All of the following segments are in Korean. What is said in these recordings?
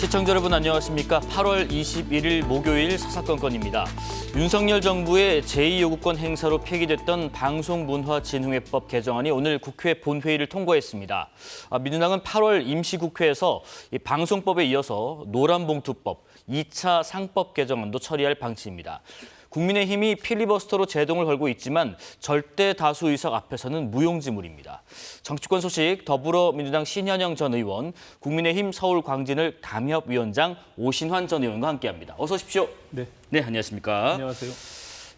시청자 여러분 안녕하십니까? 8월 21일 목요일 사사건건입니다. 윤석열 정부의 제2요구권 행사로 폐기됐던 방송문화진흥회법 개정안이 오늘 국회 본회의를 통과했습니다. 민주당은 8월 임시국회에서 이 방송법에 이어서 노란봉투법, 2차 상법 개정안도 처리할 방침입니다. 국민의힘이 필리버스터로 제동을 걸고 있지만 절대 다수 의석 앞에서는 무용지물입니다. 정치권 소식 더불어민주당 신현영 전 의원, 국민의힘 서울광진을 담협위원장 오신환 전 의원과 함께합니다. 어서 오십시오. 네. 네, 안녕하십니까? 안녕하세요.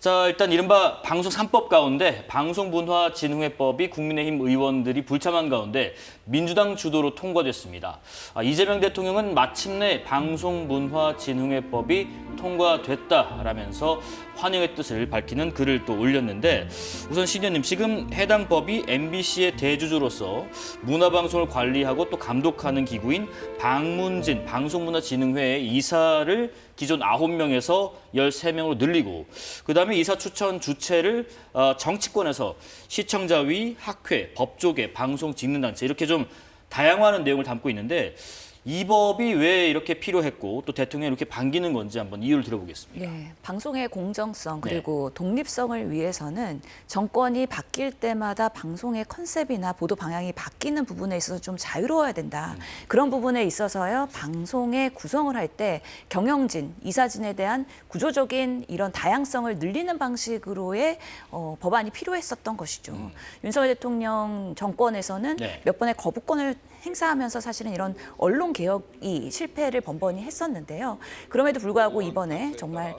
자, 일단 이른바 방송 3법 가운데 방송문화진흥회법이 국민의힘 의원들이 불참한 가운데 민주당 주도로 통과됐습니다. 이재명 대통령은 마침내 방송문화진흥회법이 통과됐다라면서 환영의 뜻을 밝히는 글을 또 올렸는데 우선 신 의원님, 지금 해당 법이 MBC의 대주주로서 문화방송을 관리하고 또 감독하는 기구인 방문진 방송문화진흥회의 이사를 기존 9명에서 13명으로 늘리고 그다음에 이사 추천 주체를 정치권에서 시청자위, 학회, 법조계, 방송 직능단체 이렇게 좀 다양화하는 내용을 담고 있는데 이 법이 왜 이렇게 필요했고 또 대통령이 이렇게 반기는 건지 한번 이유를 들어보겠습니다. 네, 방송의 공정성 그리고 독립성을 위해서는 정권이 바뀔 때마다 방송의 컨셉이나 보도 방향이 바뀌는 부분에 있어서 좀 자유로워야 된다. 그런 부분에 있어서요, 방송의 구성을 할 때 경영진, 이사진에 대한 구조적인 이런 다양성을 늘리는 방식으로의 법안이 필요했었던 것이죠. 윤석열 대통령 정권에서는 몇 번의 거부권을 행사하면서 사실은 이런 언론 개혁이 실패를 번번이 했었는데요. 그럼에도 불구하고 이번에 정말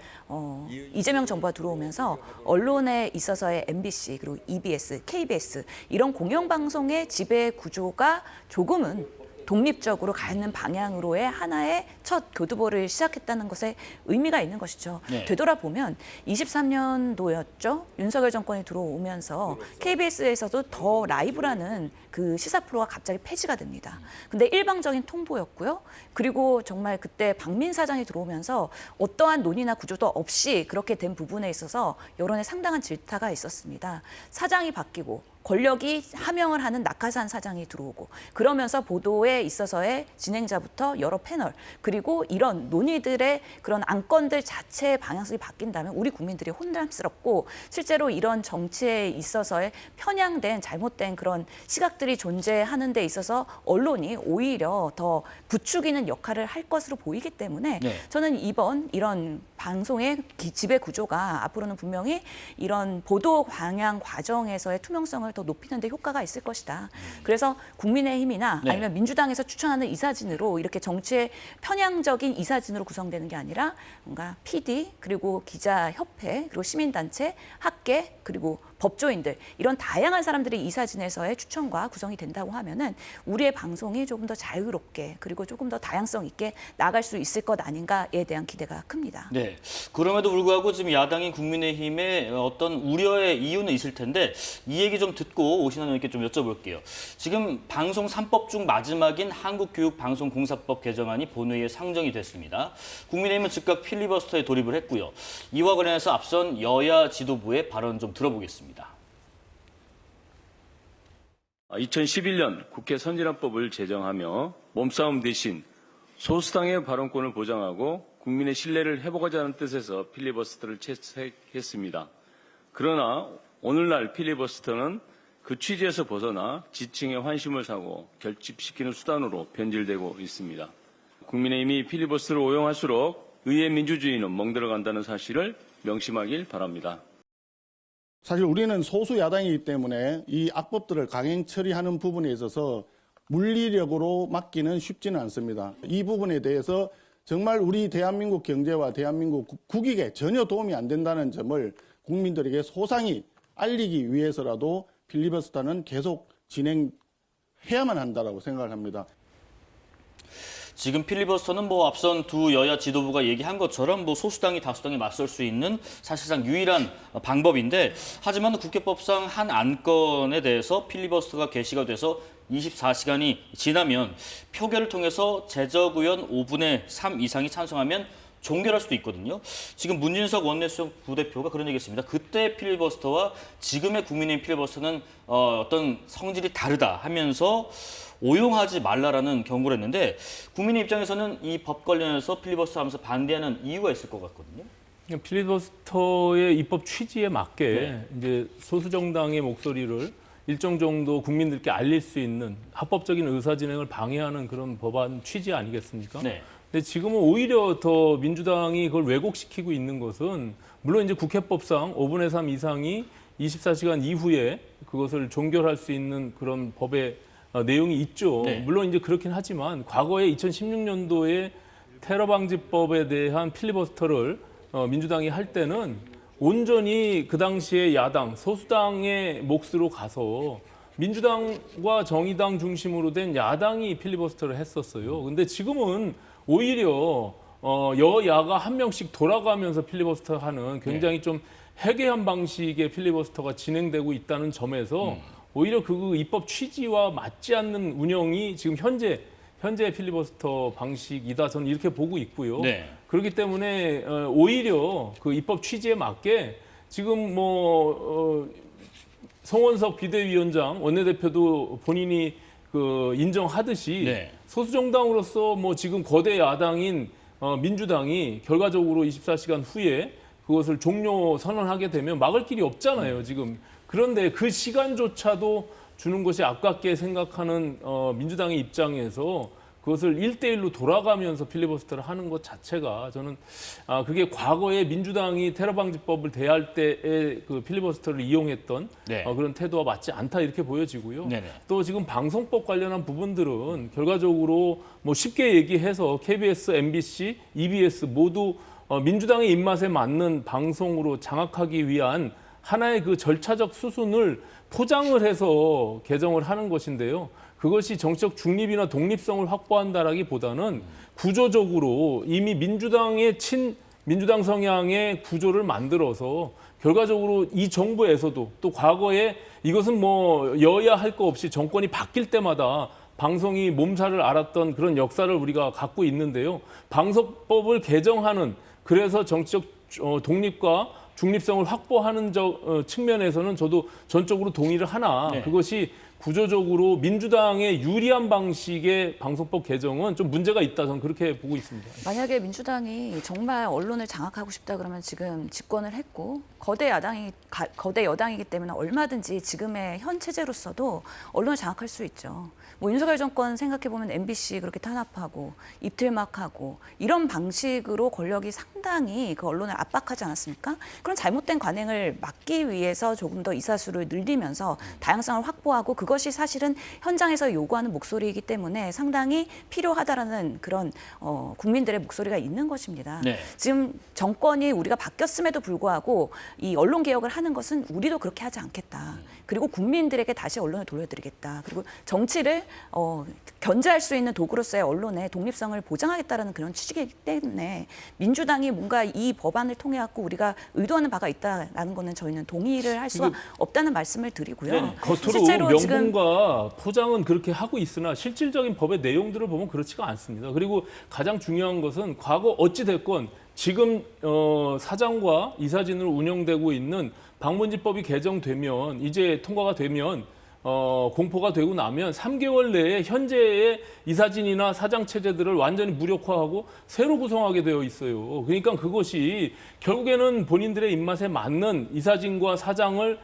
이재명 정부가 들어오면서 언론에 있어서의 MBC 그리고 EBS, KBS 이런 공영방송의 지배 구조가 조금은 독립적으로 가는 방향으로의 하나의 첫 교두보를 시작했다는 것에 의미가 있는 것이죠. 네. 되돌아보면 23년도였죠. 윤석열 정권이 들어오면서 KBS에서도 더 라이브라는 그 시사 프로가 갑자기 폐지가 됩니다. 근데 일방적인 통보였고요. 그리고 정말 그때 박민 사장이 들어오면서 어떠한 논의나 구조도 없이 그렇게 된 부분에 있어서 여론에 상당한 질타가 있었습니다. 사장이 바뀌고 권력이 하명을 하는 낙하산 사장이 들어오고 그러면서 보도에 있어서의 진행자부터 여러 패널 그리고 이런 논의들의 그런 안건들 자체의 방향성이 바뀐다면 우리 국민들이 혼란스럽고 실제로 이런 정치에 있어서의 편향된 잘못된 그런 시각들이 존재하는 데 있어서 언론이 오히려 더 부추기는 역할을 할 것으로 보이기 때문에 저는 이번 이런 방송의 지배 구조가 앞으로는 분명히 이런 보도 방향 과정에서의 투명성을 더 높이는 데 효과가 있을 것이다. 그래서 국민의힘이나 아니면 민주당에서 추천하는 이사진으로 이렇게 정치의 편향적인 이사진으로 구성되는 게 아니라 뭔가 PD 그리고 기자협회 그리고 시민단체, 학계 그리고 법조인들 이런 다양한 사람들이 이사진에서의 추천과 구성이 된다고 하면은 우리의 방송이 조금 더 자유롭게 그리고 조금 더 다양성 있게 나아갈 수 있을 것 아닌가에 대한 기대가 큽니다. 네. 그럼에도 불구하고 지금 야당인 국민의힘의 어떤 우려의 이유는 있을 텐데 이 얘기 좀 듣고 오신환 의원께 좀 여쭤볼게요. 지금 방송 3법 중 마지막인 한국교육방송공사법 개정안이 본회의에 상정이 됐습니다. 국민의힘은 즉각 필리버스터에 돌입을 했고요. 이와 관련해서 앞선 여야 지도부의 발언 좀 들어보겠습니다. 2011년 국회 선진화법을 제정하며 몸싸움 대신 소수당의 발언권을 보장하고 국민의 신뢰를 회복하자는 뜻에서 필리버스터를 채택했습니다. 그러나 오늘날 필리버스터는 그 취지에서 벗어나 지층의 환심을 사고 결집시키는 수단으로 변질되고 있습니다. 국민의힘이 필리버스터를 오용할수록 의회 민주주의는 멍들어간다는 사실을 명심하길 바랍니다. 사실 우리는 소수 야당이기 때문에 이 악법들을 강행 처리하는 부분에 있어서 물리력으로 막기는 쉽지는 않습니다. 이 부분에 대해서 정말 우리 대한민국 경제와 대한민국 국익에 전혀 도움이 안 된다는 점을 국민들에게 소상히 알리기 위해서라도 필리버스터는 계속 진행해야만 한다고 생각을 합니다. 지금 필리버스터는 뭐 앞선 두 여야 지도부가 얘기한 것처럼 뭐 소수당이 다수당에 맞설 수 있는 사실상 유일한 방법인데 하지만 국회법상 한 안건에 대해서 필리버스터가 개시가 돼서 24시간이 지나면 표결을 통해서 제적 의원 5분의 3 이상이 찬성하면 종결할 수도 있거든요. 지금 문진석 원내수석 부대표가 그런 얘기했습니다. 그때 필리버스터와 지금의 국민의힘 필리버스터는 어떤 성질이 다르다 하면서 오용하지 말라라는 경고를 했는데 국민의 입장에서는 이 법 관련해서 필리버스터하면서 반대하는 이유가 있을 것 같거든요. 필리버스터의 입법 취지에 맞게 네. 이제 소수 정당의 목소리를 일정 정도 국민들께 알릴 수 있는 합법적인 의사 진행을 방해하는 그런 법안 취지 아니겠습니까? 네. 근데 지금은 오히려 더 민주당이 그걸 왜곡시키고 있는 것은 물론 이제 국회법상 5분의 3 이상이 24시간 이후에 그것을 종결할 수 있는 그런 법의 내용이 있죠. 네. 물론 이제 그렇긴 하지만 과거에 2016년도에 테러 방지법에 대한 필리버스터를 민주당이 할 때는 온전히 그 당시에 야당, 소수당의 몫으로 가서 민주당과 정의당 중심으로 된 야당이 필리버스터를 했었어요. 근데 지금은 오히려 여야가 한 명씩 돌아가면서 필리버스터 하는 굉장히 좀 해괴한 방식의 필리버스터가 진행되고 있다는 점에서 오히려 그 입법 취지와 맞지 않는 운영이 지금 현재 필리버스터 방식이다 저는 이렇게 보고 있고요. 네. 그렇기 때문에 오히려 그 입법 취지에 맞게 지금 송원석 비대위원장 원내대표도 본인이 그 인정하듯이 네. 소수 정당으로서 지금 거대 야당인 민주당이 결과적으로 24시간 후에 그것을 종료 선언하게 되면 막을 길이 없잖아요, 지금. 그런데 그 시간조차도 주는 것이 아깝게 생각하는 민주당의 입장에서 그것을 1대1로 돌아가면서 필리버스터를 하는 것 자체가 저는 그게 과거에 민주당이 테러방지법을 대할 때의 그 필리버스터를 이용했던 네. 그런 태도와 맞지 않다 이렇게 보여지고요. 네네. 또 지금 방송법 관련한 부분들은 결과적으로 쉽게 얘기해서 KBS, MBC, EBS 모두 민주당의 입맛에 맞는 방송으로 장악하기 위한 하나의 그 절차적 수순을 포장을 해서 개정을 하는 것인데요. 그것이 정치적 중립이나 독립성을 확보한다라기보다는 구조적으로 이미 민주당의 친민주당 성향의 구조를 만들어서 결과적으로 이 정부에서도 또 과거에 이것은 여야 할 거 없이 정권이 바뀔 때마다 방송이 몸살을 앓았던 그런 역사를 우리가 갖고 있는데요. 방송법을 개정하는 그래서 정치적 독립과 중립성을 확보하는 측면에서는 저도 전적으로 동의를 하나 네. 그것이 구조적으로 민주당의 유리한 방식의 방송법 개정은 좀 문제가 있다 저는 그렇게 보고 있습니다. 만약에 민주당이 정말 언론을 장악하고 싶다 그러면 지금 집권을 했고 거대 여당이기 때문에 얼마든지 지금의 현 체제로서도 언론을 장악할 수 있죠. 윤석열 정권 생각해 보면 MBC 그렇게 탄압하고 입틀막하고 이런 방식으로 권력이 상당히 그 언론을 압박하지 않았습니까? 그런 잘못된 관행을 막기 위해서 조금 더 이사수를 늘리면서 다양성을 확보하고 그것이 사실은 현장에서 요구하는 목소리이기 때문에 상당히 필요하다라는 그런 국민들의 목소리가 있는 것입니다. 네. 지금 정권이 우리가 바뀌었음에도 불구하고 이 언론 개혁을 하는 것은 우리도 그렇게 하지 않겠다. 그리고 국민들에게 다시 언론을 돌려드리겠다. 그리고 정치를 견제할 수 있는 도구로서의 언론의 독립성을 보장하겠다라는 그런 취지이기 때문에 민주당이 뭔가 이 법안을 통해 갖고 우리가 의도하는 바가 있다라는 거는 저희는 동의를 할 수 없다는 말씀을 드리고요. 네. 겉으로 명분과 포장은 그렇게 하고 있으나 실질적인 법의 내용들을 보면 그렇지가 않습니다. 그리고 가장 중요한 것은 과거 어찌 됐건 지금 사장과 이사진으로 운영되고 있는 방문지법이 개정되면 이제 통과가 되면 공포가 되고 나면 3개월 내에 현재의 이사진이나 사장 체제들을 완전히 무력화하고 새로 구성하게 되어 있어요. 그러니까 그것이 결국에는 본인들의 입맛에 맞는 이사진과 사장을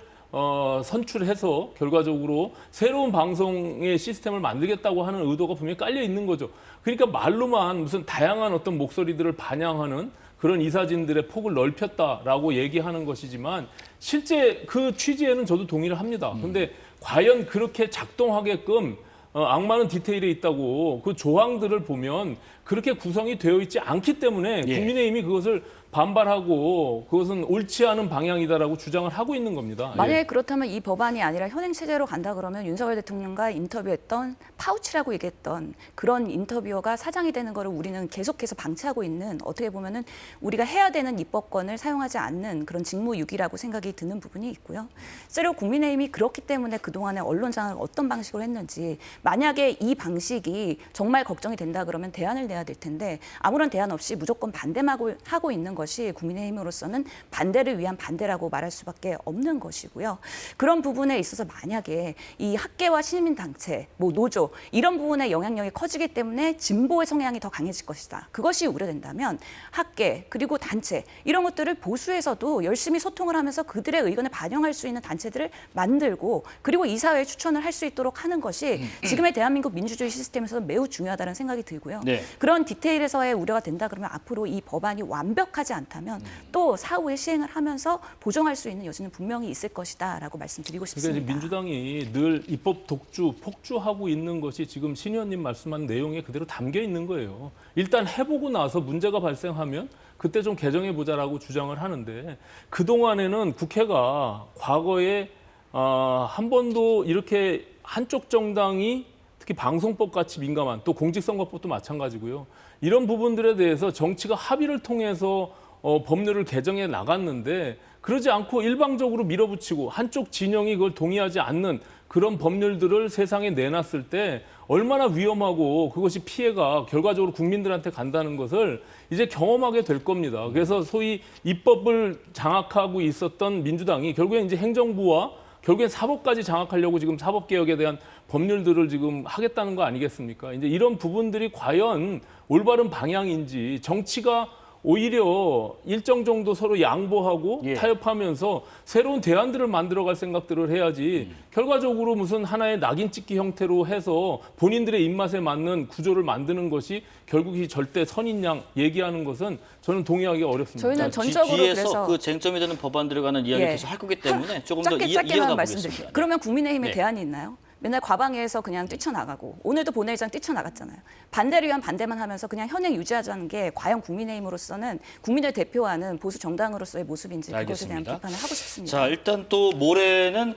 선출해서 결과적으로 새로운 방송의 시스템을 만들겠다고 하는 의도가 분명히 깔려 있는 거죠. 그러니까 말로만 무슨 다양한 어떤 목소리들을 반영하는 그런 이사진들의 폭을 넓혔다라고 얘기하는 것이지만 실제 그 취지에는 저도 동의를 합니다. 그런데 과연 그렇게 작동하게끔 악마는 디테일에 있다고 그 조항들을 보면 그렇게 구성이 되어 있지 않기 때문에 예. 국민의힘이 그것을 반발하고 그것은 옳지 않은 방향이다라고 주장을 하고 있는 겁니다. 만약에 그렇다면 이 법안이 아니라 현행 체제로 간다 그러면 윤석열 대통령과 인터뷰했던 파우치라고 얘기했던 그런 인터뷰어가 사장이 되는 거를 우리는 계속해서 방치하고 있는 어떻게 보면은 우리가 해야 되는 입법권을 사용하지 않는 그런 직무유기라고 생각이 드는 부분이 있고요. 실제로 국민의힘이 그렇기 때문에 그동안에 언론 장악을 어떤 방식으로 했는지 만약에 이 방식이 정말 걱정이 된다 그러면 대안을 내야 될 텐데 아무런 대안 없이 무조건 반대만 하고 있는 것이 국민의힘으로서는 반대를 위한 반대라고 말할 수밖에 없는 것이고요. 그런 부분에 있어서 만약에 이 학계와 시민단체, 뭐 노조 이런 부분의 영향력이 커지기 때문에 진보의 성향이 더 강해질 것이다. 그것이 우려된다면 학계 그리고 단체 이런 것들을 보수에서도 열심히 소통을 하면서 그들의 의견을 반영할 수 있는 단체들을 만들고 그리고 이사회에 추천을 할 수 있도록 하는 것이 지금의 대한민국 민주주의 시스템에서 매우 중요하다는 생각이 들고요. 네. 그런 디테일에서의 우려가 된다 그러면 앞으로 이 법안이 완벽하지 않다면 또 사후에 시행을 하면서 보정할 수 있는 여지는 분명히 있을 것이다라고 말씀드리고 그러니까 싶습니다. 이제 민주당이 늘 입법 독주, 폭주하고 있는 것이 지금 신 의원님 말씀한 내용에 그대로 담겨 있는 거예요. 일단 해보고 나서 문제가 발생하면 그때 좀 개정해보자라고 주장을 하는데 그동안에는 국회가 과거에 한 번도 이렇게 한쪽 정당이 특히 방송법 같이 민감한 또 공직선거법도 마찬가지고요. 이런 부분들에 대해서 정치가 합의를 통해서 법률을 개정해 나갔는데 그러지 않고 일방적으로 밀어붙이고 한쪽 진영이 그걸 동의하지 않는 그런 법률들을 세상에 내놨을 때 얼마나 위험하고 그것이 피해가 결과적으로 국민들한테 간다는 것을 이제 경험하게 될 겁니다. 그래서 소위 입법을 장악하고 있었던 민주당이 결국엔 이제 행정부와 결국엔 사법까지 장악하려고 지금 사법개혁에 대한 법률들을 지금 하겠다는 거 아니겠습니까? 이제 이런 부분들이 과연 올바른 방향인지 정치가 오히려 일정 정도 서로 양보하고 예. 타협하면서 새로운 대안들을 만들어갈 생각들을 해야지 결과적으로 무슨 하나의 낙인 찍기 형태로 해서 본인들의 입맛에 맞는 구조를 만드는 것이 결국이 절대 선인 양 얘기하는 것은 저는 동의하기 어렵습니다. 저희는 전적으로 뒤에서 그래서 그 쟁점이 되는 법안들에 관한 이야기 예. 계속 할 거기 때문에 조금 더 짧게만 이어가 말씀드릴게요. 보겠습니다. 그러면 국민의힘에 네. 대안이 있나요? 맨날 과방위에서 그냥 뛰쳐나가고 오늘도 본회의장 뛰쳐나갔잖아요. 반대를 위한 반대만 하면서 그냥 현행 유지하자는 게 과연 국민의힘으로서는 국민을 대표하는 보수 정당으로서의 모습인지 그것에 대한 알겠습니다. 비판을 하고 싶습니다. 자, 일단 또 모레는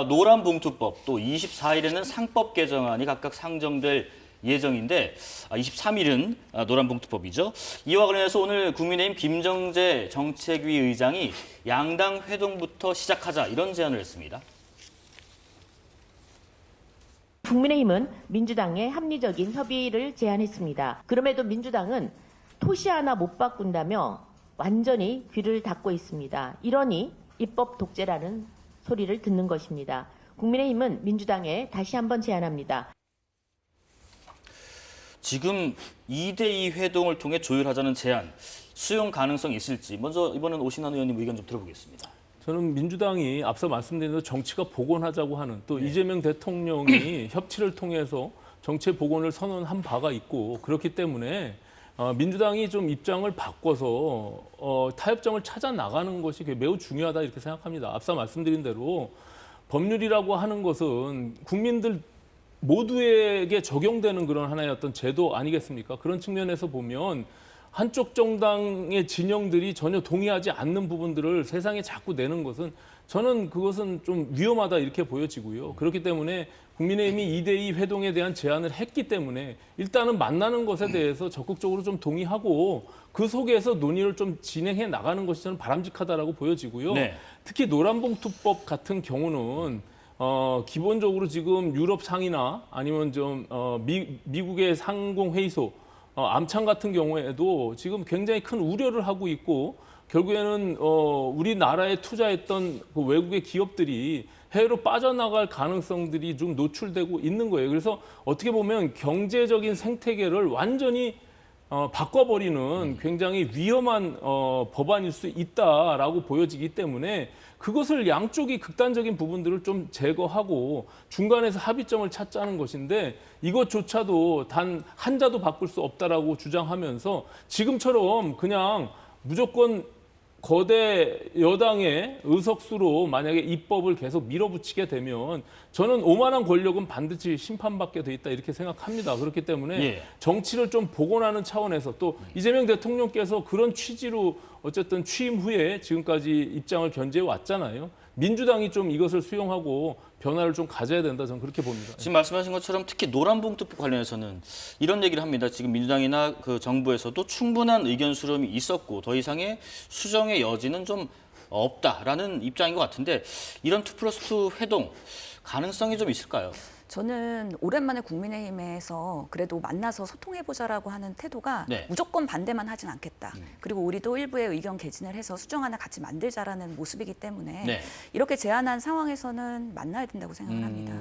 노란봉투법, 또 24일에는 상법 개정안이 각각 상정될 예정인데 23일은 노란봉투법이죠. 이와 관련해서 오늘 국민의힘 김정재 정책위 의장이 양당 회동부터 시작하자 이런 제안을 했습니다. 국민의힘은 민주당의 합리적인 협의를 제안했습니다. 그럼에도 민주당은 토시 하나 못 바꾼다며 완전히 귀를 닫고 있습니다. 이러니 입법 독재라는 소리를 듣는 것입니다. 국민의힘은 민주당에 다시 한번 제안합니다. 지금 2대2 회동을 통해 조율하자는 제안, 수용 가능성이 있을지 먼저 이번엔 오신환 의원님 의견 좀 들어보겠습니다. 저는 민주당이 앞서 말씀드린 대로 정치가 복원하자고 하는 또 이재명 대통령이 협치를 통해서 정치 복원을 선언한 바가 있고 그렇기 때문에 민주당이 좀 입장을 바꿔서 타협점을 찾아 나가는 것이 매우 중요하다 이렇게 생각합니다. 앞서 말씀드린 대로 법률이라고 하는 것은 국민들 모두에게 적용되는 그런 하나의 어떤 제도 아니겠습니까? 그런 측면에서 보면 한쪽 정당의 진영들이 전혀 동의하지 않는 부분들을 세상에 자꾸 내는 것은 저는 그것은 좀 위험하다 이렇게 보여지고요. 그렇기 때문에 국민의힘이 2대2 회동에 대한 제안을 했기 때문에 일단은 만나는 것에 대해서 적극적으로 좀 동의하고 그 속에서 논의를 좀 진행해 나가는 것이 저는 바람직하다라고 보여지고요. 네. 특히 노란봉투법 같은 경우는 기본적으로 지금 유럽 상이나 아니면 좀 미국의 상공회의소 암창 같은 경우에도 지금 굉장히 큰 우려를 하고 있고 결국에는 우리나라에 투자했던 그 외국의 기업들이 해외로 빠져나갈 가능성들이 좀 노출되고 있는 거예요. 그래서 어떻게 보면 경제적인 생태계를 완전히 바꿔버리는 굉장히 위험한 법안일 수 있다라고 보여지기 때문에 그것을 양쪽이 극단적인 부분들을 좀 제거하고 중간에서 합의점을 찾자는 것인데 이것조차도 단 한자도 바꿀 수 없다라고 주장하면서 지금처럼 그냥 무조건 거대 여당의 의석수로 만약에 입법을 계속 밀어붙이게 되면 저는 오만한 권력은 반드시 심판받게 돼 있다 이렇게 생각합니다. 그렇기 때문에 예. 정치를 좀 복원하는 차원에서 또 이재명 대통령께서 그런 취지로 어쨌든 취임 후에 지금까지 입장을 견지해 왔잖아요. 민주당이 좀 이것을 수용하고 변화를 좀 가져야 된다 저는 그렇게 봅니다. 지금 말씀하신 것처럼 특히 노란봉투법 관련해서는 이런 얘기를 합니다. 지금 민주당이나 그 정부에서도 충분한 의견 수렴이 있었고 더 이상의 수정의 여지는 좀 없다라는 입장인 것 같은데 이런 2+2 회동 가능성이 좀 있을까요? 저는 오랜만에 국민의힘에서 그래도 만나서 소통해보자라고 하는 태도가 네. 무조건 반대만 하진 않겠다. 그리고 우리도 일부의 의견 개진을 해서 수정안을 같이 만들자라는 모습이기 때문에 네. 이렇게 제안한 상황에서는 만나야 된다고 생각을 합니다.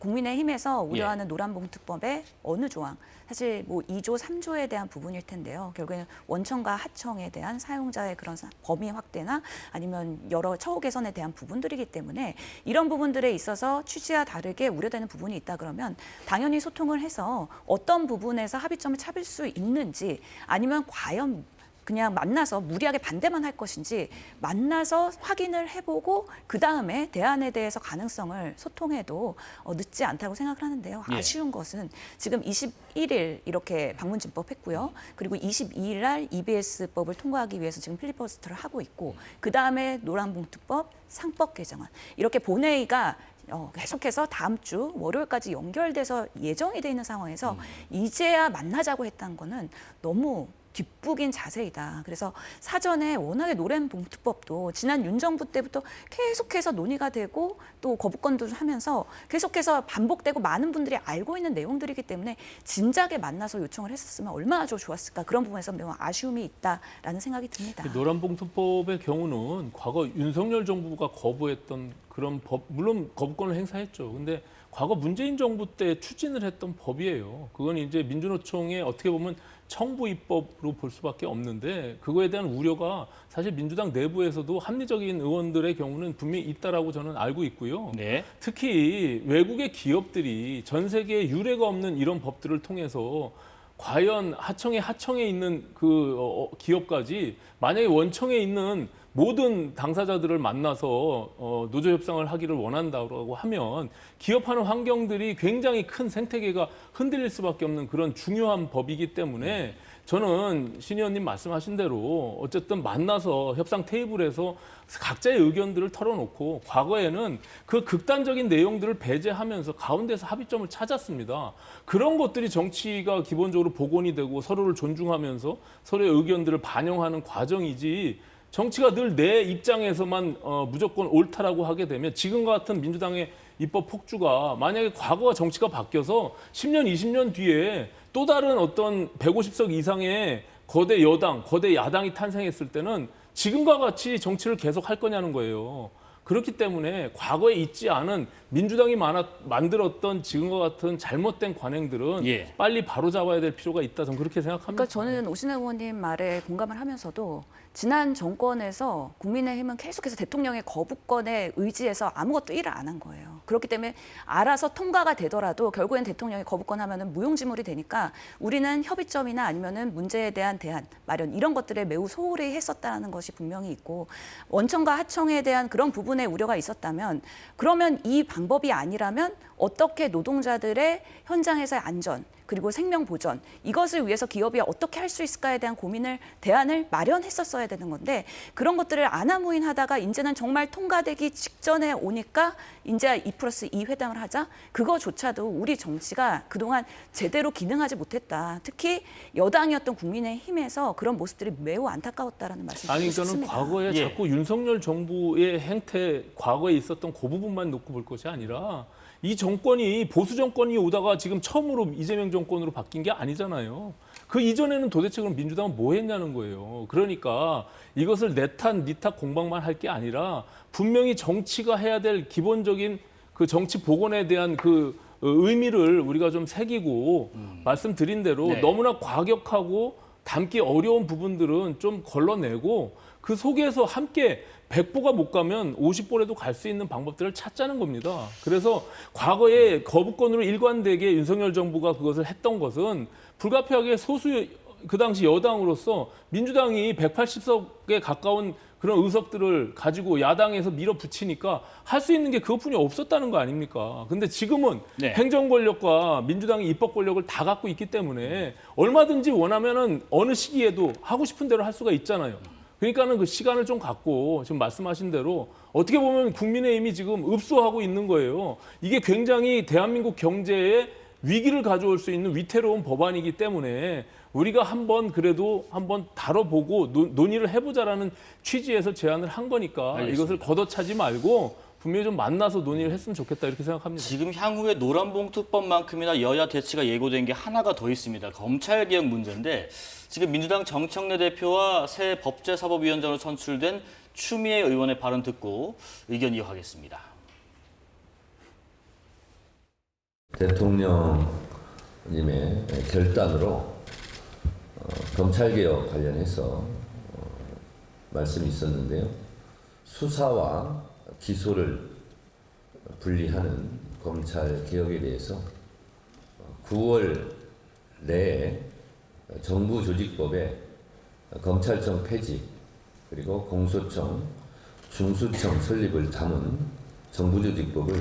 국민의힘에서 우려하는 노란봉투법의 어느 조항, 사실 뭐 2조, 3조에 대한 부분일 텐데요. 결국에는 원청과 하청에 대한 사용자의 그런 범위 확대나 아니면 여러 처우 개선에 대한 부분들이기 때문에 이런 부분들에 있어서 취지와 다르게 우려되는 부분이 있다 그러면 당연히 소통을 해서 어떤 부분에서 합의점을 찾을 수 있는지 아니면 과연 그냥 만나서 무리하게 반대만 할 것인지 만나서 확인을 해보고 그다음에 대안에 대해서 가능성을 소통해도 늦지 않다고 생각을 하는데요. 예. 아쉬운 것은 지금 21일 이렇게 방문진법 했고요. 그리고 22일 날 EBS법을 통과하기 위해서 지금 필리버스터를 하고 있고 그다음에 노란봉투법, 상법 개정안 이렇게 본회의가 계속해서 다음 주 월요일까지 연결돼서 예정이 돼 있는 상황에서 이제야 만나자고 했다는 거는 너무 뒷북인 자세이다. 그래서 사전에 워낙에 노란봉투법도 지난 윤 정부 때부터 계속해서 논의가 되고 또 거부권도 하면서 계속해서 반복되고 많은 분들이 알고 있는 내용들이기 때문에 진작에 만나서 요청을 했었으면 얼마나 좋았을까. 그런 부분에서 매우 아쉬움이 있다라는 생각이 듭니다. 노란봉투법의 경우는 과거 윤석열 정부가 거부했던 그런 법, 물론 거부권을 행사했죠. 근데 과거 문재인 정부 때 추진을 했던 법이에요. 그건 이제 민주노총의 어떻게 보면 청부 입법으로 볼 수밖에 없는데 그거에 대한 우려가 사실 민주당 내부에서도 합리적인 의원들의 경우는 분명히 있다라고 저는 알고 있고요. 네. 특히 외국의 기업들이 전 세계에 유례가 없는 이런 법들을 통해서 과연 하청에 있는 그 기업까지 만약에 원청에 있는 모든 당사자들을 만나서 노조 협상을 하기를 원한다고 하면 기업하는 환경들이 굉장히 큰 생태계가 흔들릴 수밖에 없는 그런 중요한 법이기 때문에 저는 신 의원님 말씀하신 대로 어쨌든 만나서 협상 테이블에서 각자의 의견들을 털어놓고 과거에는 그 극단적인 내용들을 배제하면서 가운데서 합의점을 찾았습니다. 그런 것들이 정치가 기본적으로 복원이 되고 서로를 존중하면서 서로의 의견들을 반영하는 과정이지 정치가 늘 내 입장에서만 무조건 옳다라고 하게 되면 지금과 같은 민주당의 입법 폭주가 만약에 과거와 정치가 바뀌어서 10년, 20년 뒤에 또 다른 어떤 150석 이상의 거대 여당, 거대 야당이 탄생했을 때는 지금과 같이 정치를 계속 할 거냐는 거예요. 그렇기 때문에 과거에 있지 않은 민주당이 만들었던 지금과 같은 잘못된 관행들은 예. 빨리 바로잡아야 될 필요가 있다. 저는 그렇게 생각합니다. 그러니까 저는 오신환 의원님 말에 공감을 하면서도 지난 정권에서 국민의힘은 계속해서 대통령의 거부권에 의지해서 아무것도 일을 안 한 거예요. 그렇기 때문에 알아서 통과가 되더라도 결국엔 대통령이 거부권 하면은 무용지물이 되니까 우리는 협의점이나 아니면은 문제에 대한 대안 마련 이런 것들에 매우 소홀히 했었다는 것이 분명히 있고 원청과 하청에 대한 그런 부분에 우려가 있었다면 그러면 이 방법이 아니라면 어떻게 노동자들의 현장에서의 안전 그리고 생명 보전 이것을 위해서 기업이 어떻게 할 수 있을까에 대한 대안을 마련했었어야 되는 건데 그런 것들을 아나무인하다가 이제는 정말 통과되기 직전에 오니까 이제 2+2 회담을 하자 그거조차도 우리 정치가 그동안 제대로 기능하지 못했다. 특히 여당이었던 국민의힘에서 그런 모습들이 매우 안타까웠다라는 말씀을 아니 드리고 저는 싶습니다. 과거에 예. 자꾸 윤석열 정부의 행태, 과거에 있었던 그 부분만 놓고 볼 것이 아니라 이 정권이 보수 정권이 오다가 지금 처음으로 이재명 정권으로 바뀐 게 아니잖아요. 그 이전에는 도대체 그럼 민주당은 뭐 했냐는 거예요. 그러니까 이것을 내 탓, 니 탓 공방만 할 게 아니라 분명히 정치가 해야 될 기본적인 그 정치 복원에 대한 그 의미를 우리가 좀 새기고 말씀드린 대로 네. 너무나 과격하고 담기 어려운 부분들은 좀 걸러내고 그 속에서 함께 100보가 못 가면 50보라도 갈 수 있는 방법들을 찾자는 겁니다. 그래서 과거에 거부권으로 일관되게 윤석열 정부가 그것을 했던 것은 불가피하게 소수 그 당시 여당으로서 민주당이 180석에 가까운 그런 의석들을 가지고 야당에서 밀어붙이니까 할 수 있는 게 그것뿐이 없었다는 거 아닙니까? 근데 지금은 네. 행정 권력과 민주당이 입법 권력을 다 갖고 있기 때문에 얼마든지 원하면은 어느 시기에도 하고 싶은 대로 할 수가 있잖아요. 그러니까는 그 시간을 좀 갖고 지금 말씀하신 대로 어떻게 보면 국민의힘이 지금 읍소하고 있는 거예요. 이게 굉장히 대한민국 경제에 위기를 가져올 수 있는 위태로운 법안이기 때문에 우리가 한번 다뤄보고 논의를 해보자라는 취지에서 제안을 한 거니까 알겠습니다. 이것을 걷어차지 말고 분명히 좀 만나서 논의를 했으면 좋겠다 이렇게 생각합니다. 지금 향후에 노란봉투법만큼이나 여야 대치가 예고된 게 하나가 더 있습니다. 검찰개혁 문제인데 지금 민주당 정청래 대표와 새 법제사법위원장으로 선출된 추미애 의원의 발언 듣고 의견 이어가겠습니다. 대통령님의 결단으로 검찰개혁 관련해서 말씀이 있었는데요. 수사와 기소를 분리하는 검찰개혁에 대해서 9월 내에 정부조직법에 검찰청 폐지 그리고 공소청, 중수청 설립을 담은 정부조직법을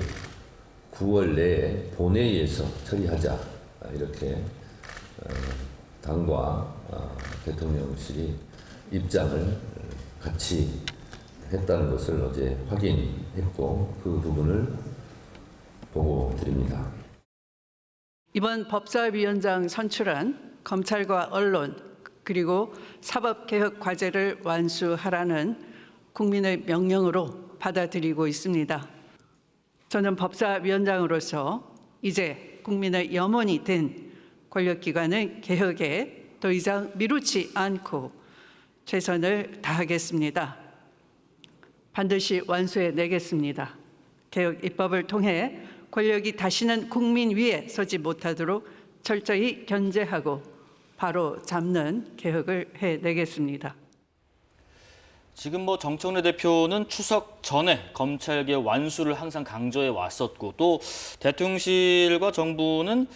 9월 내에 본회의에서 처리하자 이렇게 당과 대통령실이 입장을 같이 했다는 것을 어제 확인했고 그 부분을 보고 드립니다. 이번 법사위원장 선출안 검찰과 언론 그리고 사법개혁 과제를 완수하라는 국민의 명령으로 받아들이고 있습니다. 저는 법사위원장으로서 이제 국민의 염원이 된 권력기관의 개혁에 더 이상 미루지 않고 최선을 다하겠습니다. 반드시 완수해내겠습니다. 개혁 입법을 통해 권력이 다시는 국민 위에 서지 못하도록 철저히 견제하고 바로 잡는 개혁을 해내겠습니다. 지금 정청래 대표는 추석 전에 검찰개혁 완수를 항상 강조해 왔었고 또 대통령실과 정부는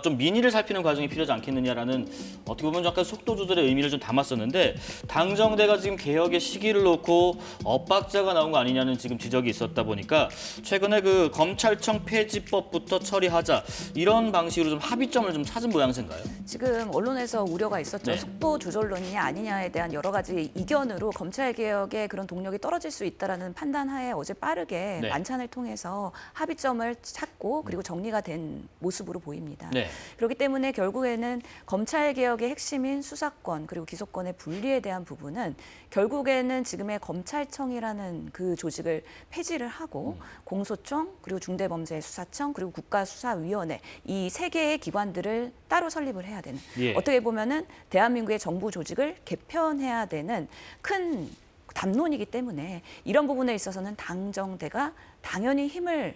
좀 민의를 살피는 과정이 필요하지 않겠느냐라는 어떻게 보면 약간 속도 조절의 의미를 좀 담았었는데 당정대가 지금 개혁의 시기를 놓고 엇박자가 나온 거 아니냐는 지금 지적이 있었다 보니까 최근에 그 검찰청 폐지법부터 처리하자 이런 방식으로 좀 합의점을 좀 찾은 모양새인가요? 지금 언론에서 우려가 있었죠. 네. 속도 조절론이냐 아니냐에 대한 여러 가지 이견으로 검찰개혁의 그런 동력이 떨어질 수 있다라는 판단하에 어제 빠르게 네. 만찬을 통해서 합의점을 찾고 그리고 정리가 된 모습으로 보입니다. 네. 그렇기 때문에 결국에는 검찰개혁의 핵심인 수사권 그리고 기소권의 분리에 대한 부분은 결국에는 지금의 검찰청이라는 그 조직을 폐지를 하고 공소청 그리고 중대범죄수사청 그리고 국가수사위원회 이 세 개의 기관들을 따로 설립을 해야 되는 예. 어떻게 보면은 대한민국의 정부 조직을 개편해야 되는 큰 담론이기 때문에 이런 부분에 있어서는 당정대가 당연히 힘을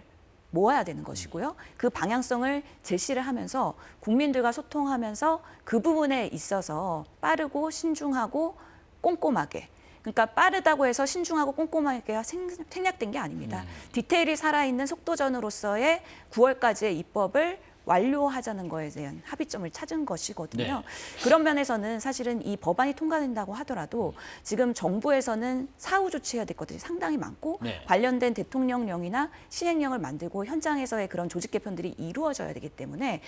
모아야 되는 것이고요. 그 방향성을 제시를 하면서 국민들과 소통하면서 그 부분에 있어서 빠르고 신중하고 꼼꼼하게 그러니까 빠르다고 해서 신중하고 꼼꼼하게가 생략된 게 아닙니다. 디테일이 살아있는 속도전으로서의 9월까지의 입법을 완료하자는 거에 대한 합의점을 찾은 것이거든요. 네. 그런 면에서는 사실은 이 법안이 통과된다고 하더라도 지금 정부에서는 사후 조치해야 될 것들이 상당히 많고 네. 관련된 대통령령이나 시행령을 만들고 현장에서의 그런 조직 개편들이 이루어져야 되기 때문에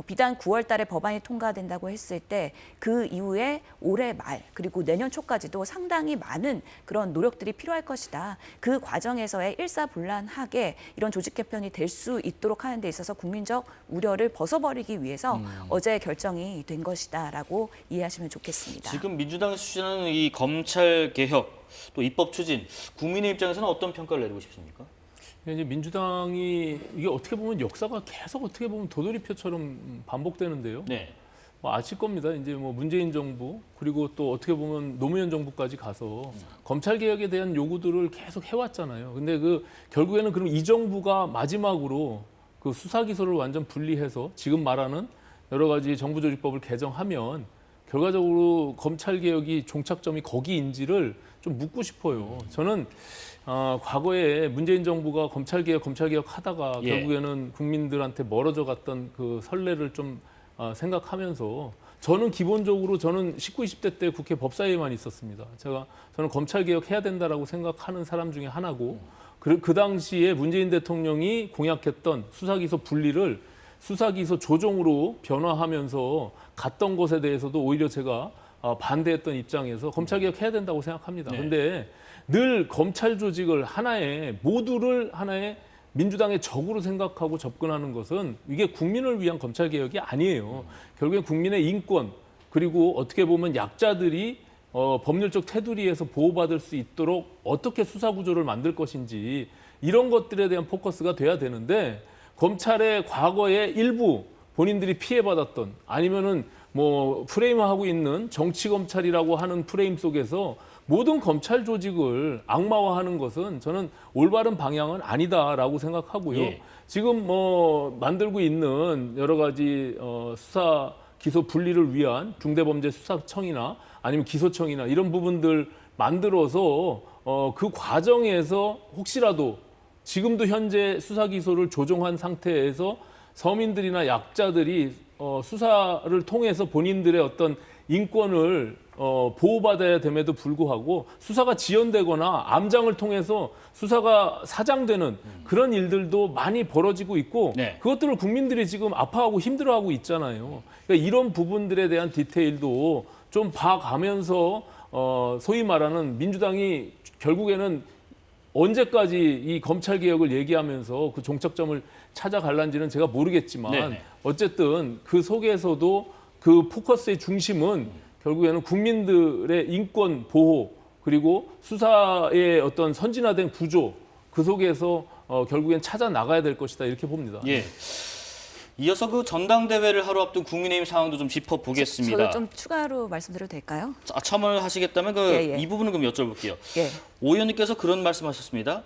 비단 9월 달에 법안이 통과된다고 했을 때 그 이후에 올해 말 그리고 내년 초까지도 상당히 많은 그런 노력들이 필요할 것이다. 그 과정에서의 일사불란하게 이런 조직 개편이 될 수 있도록 하는 데 있어서 국민적 우려를 벗어버리기 위해서 어제 결정이 된 것이다라고 이해하시면 좋겠습니다. 지금 민주당에서 추진하는 이 검찰 개혁 또 입법 추진 국민의 입장에서는 어떤 평가를 내리고 싶습니까? 이제 민주당이 이게 어떻게 보면 역사가 계속 어떻게 보면 도돌이표처럼 반복되는데요. 네. 아실 겁니다. 이제 문재인 정부 그리고 또 어떻게 보면 노무현 정부까지 가서 검찰 개혁에 대한 요구들을 계속 해왔잖아요. 근데 결국에는 그럼 이 정부가 마지막으로 그 수사 기소를 완전 분리해서 지금 말하는 여러 가지 정부조직법을 개정하면 결과적으로 검찰 개혁이 종착점이 거기인지를 좀 묻고 싶어요. 저는 과거에 문재인 정부가 검찰 개혁 하다가 예. 결국에는 국민들한테 멀어져 갔던 그 선례를 좀 생각하면서 저는 기본적으로 19, 20대 때 국회 법사위에만 있었습니다. 저는 검찰 개혁 해야 된다라고 생각하는 사람 중에 하나고 그 당시에 문재인 대통령이 공약했던 수사기소 분리를 수사기소 조정으로 변화하면서 갔던 것에 대해서도 오히려 제가 반대했던 입장에서 검찰 개혁 해야 된다고 생각합니다. 네. 근데 늘 검찰 조직을 모두를 하나의 민주당의 적으로 생각하고 접근하는 것은 이게 국민을 위한 검찰 개혁이 아니에요. 결국엔 국민의 인권 그리고 어떻게 보면 약자들이 법률적 테두리에서 보호받을 수 있도록 어떻게 수사 구조를 만들 것인지 이런 것들에 대한 포커스가 돼야 되는데 검찰의 과거의 일부 본인들이 피해받았던 아니면은 뭐 프레임하고 있는 정치 검찰이라고 하는 프레임 속에서 모든 검찰 조직을 악마화하는 것은 저는 올바른 방향은 아니다라고 생각하고요. 예. 지금 뭐 만들고 있는 여러 가지 수사 기소 분리를 위한 중대범죄수사청이나 아니면 기소청이나 이런 부분들 만들어서 그 과정에서 혹시라도 지금도 현재 수사 기소를 조정한 상태에서 서민들이나 약자들이 수사를 통해서 본인들의 어떤 인권을 보호받아야 됨에도 불구하고 수사가 지연되거나 암장을 통해서 수사가 사장되는 그런 일들도 많이 벌어지고 있고 네. 그것들을 국민들이 지금 아파하고 힘들어하고 있잖아요. 그러니까 이런 부분들에 대한 디테일도 좀 봐가면서 소위 말하는 민주당이 결국에는 언제까지 이 검찰 개혁을 얘기하면서 그 종착점을 찾아갈란지는 제가 모르겠지만 네네. 어쨌든 그 속에서도 그 포커스의 중심은 결국에는 국민들의 인권 보호 그리고 수사의 어떤 선진화된 구조 그 속에서 결국엔 찾아 나가야 될 것이다 이렇게 봅니다. 예. 이어서 그 전당대회를 하루 앞둔 국민의힘 상황도 좀 짚어보겠습니다. 저도 좀 추가로 말씀드려도 될까요? 첨언하시겠다면 예. 이 부분은 그럼 여쭤볼게요. 예. 오 의원님께서 그런 말씀하셨습니다.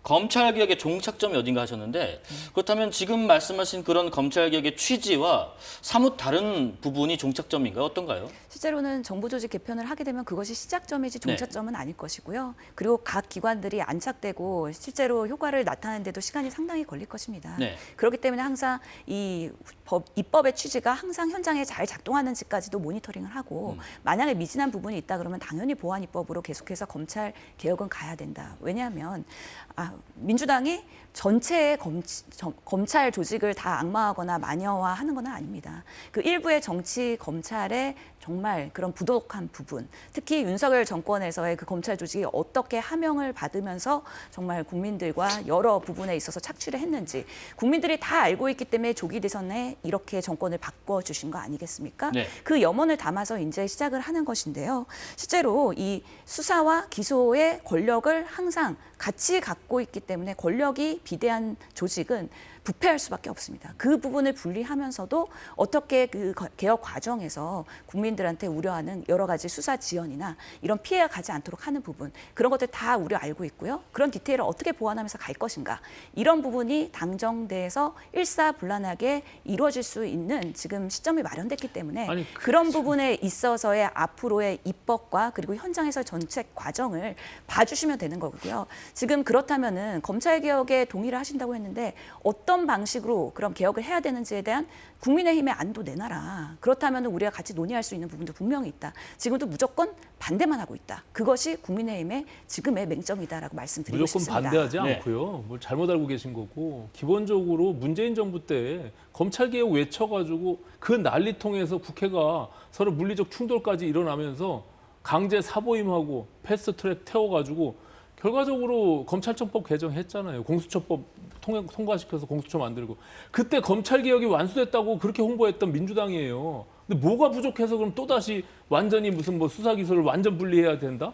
검찰개혁의 종착점이 어딘가 하셨는데 그렇다면 지금 말씀하신 그런 검찰개혁의 취지와 사뭇 다른 부분이 종착점인가요? 어떤가요? 실제로는 정부 조직 개편을 하게 되면 그것이 시작점이지 네. 종착점은 아닐 것이고요. 그리고 각 기관들이 안착되고 실제로 효과를 나타내는데도 시간이 상당히 걸릴 것입니다. 네. 그렇기 때문에 항상 이 입법의 취지가 항상 현장에 잘 작동하는지까지도 모니터링을 하고 만약에 미진한 부분이 있다 그러면 당연히 보안 입법으로 계속해서 검찰 개혁은 가야 된다. 왜냐하면 민주당이 전체의 검찰 조직을 다 악마하거나 마녀화하는 건 아닙니다. 그 일부의 정치 검찰의 정말 그런 부족한 부분, 특히 윤석열 정권에서의 그 검찰 조직이 어떻게 하명을 받으면서 정말 국민들과 여러 부분에 있어서 착취를 했는지 국민들이 다 알고 있기 때문에 조기 대선에 이렇게 정권을 바꿔주신 거 아니겠습니까? 네. 그 염원을 담아서 이제 시작을 하는 것인데요. 실제로 이 수사와 기소의 권력을 항상 같이 갖고 있기 때문에 권력이 비대한 조직은 부패할 수밖에 없습니다. 그 부분을 분리하면서도 어떻게 그 개혁 과정에서 국민들한테 우려하는 여러 가지 수사 지연이나 이런 피해가 가지 않도록 하는 부분 그런 것들 다 우려 알고 있고요. 그런 디테일을 어떻게 보완하면서 갈 것인가 이런 부분이 당정대에서 일사불란하게 이루어질 수 있는 지금 시점이 마련됐기 때문에 그런 부분에 있어서의 앞으로의 입법과 그리고 현장에서 정책 과정을 봐주시면 되는 거고요. 지금 그렇다면은 검찰개혁에 동의를 하신다고 했는데 어떤 방식으로 그럼 개혁을 해야 되는지에 대한 국민의힘의 안도 내놔라. 그렇다면 우리가 같이 논의할 수 있는 부분도 분명히 있다. 지금도 무조건 반대만 하고 있다. 그것이 국민의힘의 지금의 맹점이다라고 말씀드리고 무조건 싶습니다. 반대하지 네. 않고요. 뭘 잘못 알고 계신 거고 기본적으로 문재인 정부 때 검찰개혁 외쳐가지고 그 난리통에서 국회가 서로 물리적 충돌까지 일어나면서 강제 사보임하고 패스트트랙 태워가지고 결과적으로 검찰청법 개정했잖아요. 공수처법 통과시켜서 공수처 만들고 그때 검찰개혁이 완수됐다고 그렇게 홍보했던 민주당이에요. 근데 뭐가 부족해서 그럼 또다시 완전히 무슨 뭐 수사기소를 완전 분리해야 된다?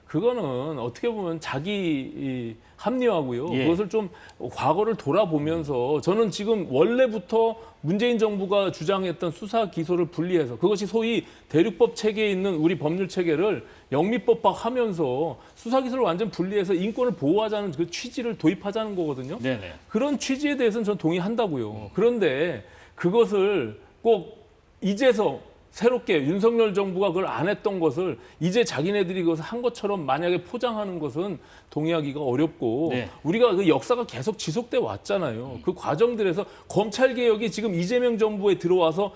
그거는 어떻게 보면 자기 합리화고요. 예. 그것을 좀 과거를 돌아보면서 저는 지금 원래부터 문재인 정부가 주장했던 수사 기소를 분리해서 그것이 소위 대륙법 체계에 있는 우리 법률 체계를 영미법화하면서 수사 기소를 완전 분리해서 인권을 보호하자는 그 취지를 도입하자는 거거든요. 네네. 그런 취지에 대해서는 저는 동의한다고요. 그런데 그것을 꼭 이제서 새롭게 윤석열 정부가 그걸 안 했던 것을 이제 자기네들이 그것을 한 것처럼 만약에 포장하는 것은 동의하기가 어렵고 네. 우리가 그 역사가 계속 지속돼 왔잖아요. 그 과정들에서 검찰개혁이 지금 이재명 정부에 들어와서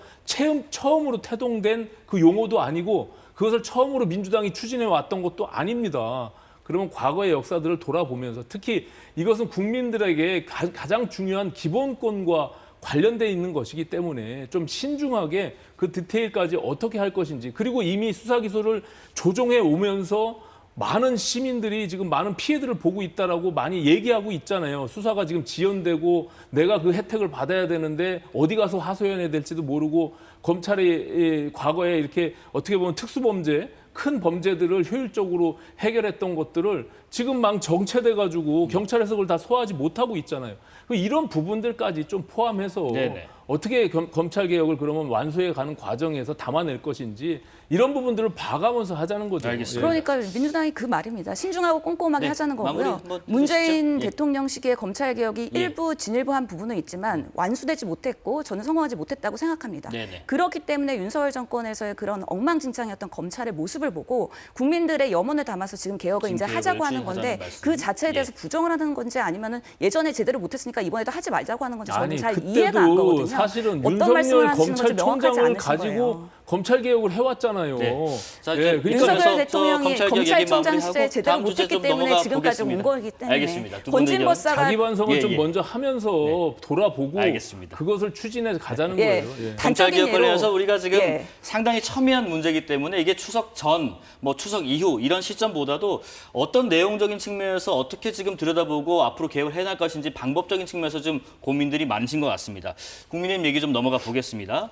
처음으로 태동된 그 용어도 아니고 그것을 처음으로 민주당이 추진해 왔던 것도 아닙니다. 그러면 과거의 역사들을 돌아보면서 특히 이것은 국민들에게 가장 중요한 기본권과 관련돼 있는 것이기 때문에 좀 신중하게 그 디테일까지 어떻게 할 것인지 그리고 이미 수사 기소를 조정해 오면서 많은 시민들이 지금 많은 피해들을 보고 있다라고 많이 얘기하고 있잖아요. 수사가 지금 지연되고 내가 그 혜택을 받아야 되는데 어디 가서 하소연해야 될지도 모르고 검찰이 과거에 이렇게 어떻게 보면 특수범죄 큰 범죄들을 효율적으로 해결했던 것들을 지금 막 정체돼 가지고 경찰에서 그걸 다 소화하지 못하고 있잖아요. 이런 부분들까지 좀 포함해서 네네. 어떻게 검찰 개혁을 그러면 완수해 가는 과정에서 담아낼 것인지 이런 부분들을 봐가면서 하자는 거죠. 알겠습니다. 그러니까 민주당이 그 말입니다. 신중하고 꼼꼼하게 네, 하자는 거고요. 마무리 뭐 문재인 해주시죠. 예. 대통령 시기에 검찰 개혁이 예. 일부 진일보한 부분은 있지만 완수되지 못했고 저는 성공하지 못했다고 생각합니다. 네네. 그렇기 때문에 윤석열 정권에서의 그런 엉망진창이었던 검찰의 모습을 보고 국민들의 염원을 담아서 지금 개혁을 지금 이제 개혁을 하자고 하는 추진하자는 건데 말씀. 그 자체에 대해서 예. 부정을 하는 건지 아니면은 예전에 제대로 못했으니까 이번에도 하지 말자고 하는 건지 저는 아니 잘 이해가 안 가거든요. 사실은 어떤 말씀을 윤석열 하시는 건지 명확하지 검찰총장을 않으신 가지고 거예요. 검찰 개혁을 해왔잖아요. 네. 자, 이제 그러니까 윤석열 그래서 대통령이 검찰 개혁 얘기 검찰총장 마무리하고 시절에 제대로 다음 주제 못했기 좀 때문에 넘어가 지금까지 온 보겠습니다. 거기 때문에 알겠습니다. 두 분의 의견. 건진법사가 자기 반성을 예, 좀 예. 먼저 하면서 돌아보고 알겠습니다. 그것을 추진해 가자는 예. 거예요. 예. 검찰 단적인 개혁 예로 관련해서 우리가 지금 예. 상당히 첨예한 문제이기 때문에 이게 추석 전, 뭐 추석 이후 이런 시점보다도 어떤 내용적인 측면에서 어떻게 지금 들여다보고 앞으로 개혁을 해나갈 것인지 방법적인 측면에서 좀 고민들이 많으신 것 같습니다. 국민의힘 얘기 좀 넘어가 보겠습니다.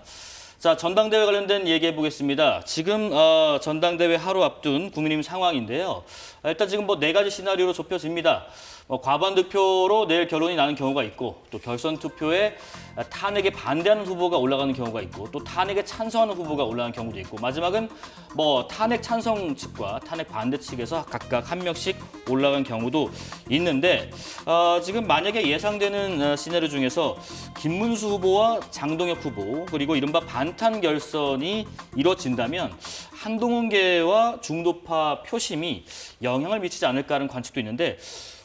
자, 전당대회 관련된 얘기해 보겠습니다. 지금 전당대회 하루 앞둔 국민의힘 상황인데요. 일단 지금 뭐 4가지 시나리오로 좁혀집니다. 과반 득표로 내일 결론이 나는 경우가 있고 또 결선 투표에 탄핵에 반대하는 후보가 올라가는 경우가 있고 또 탄핵에 찬성하는 후보가 올라가는 경우도 있고 마지막은 뭐 탄핵 찬성 측과 탄핵 반대 측에서 각각 한 명씩 올라간 경우도 있는데 지금 만약에 예상되는 시나리오 중에서 김문수 후보와 장동혁 후보 그리고 이른바 반탄 결선이 이뤄진다면 한동훈계와 중도파 표심이 영향을 미치지 않을까 하는 관측도 있는데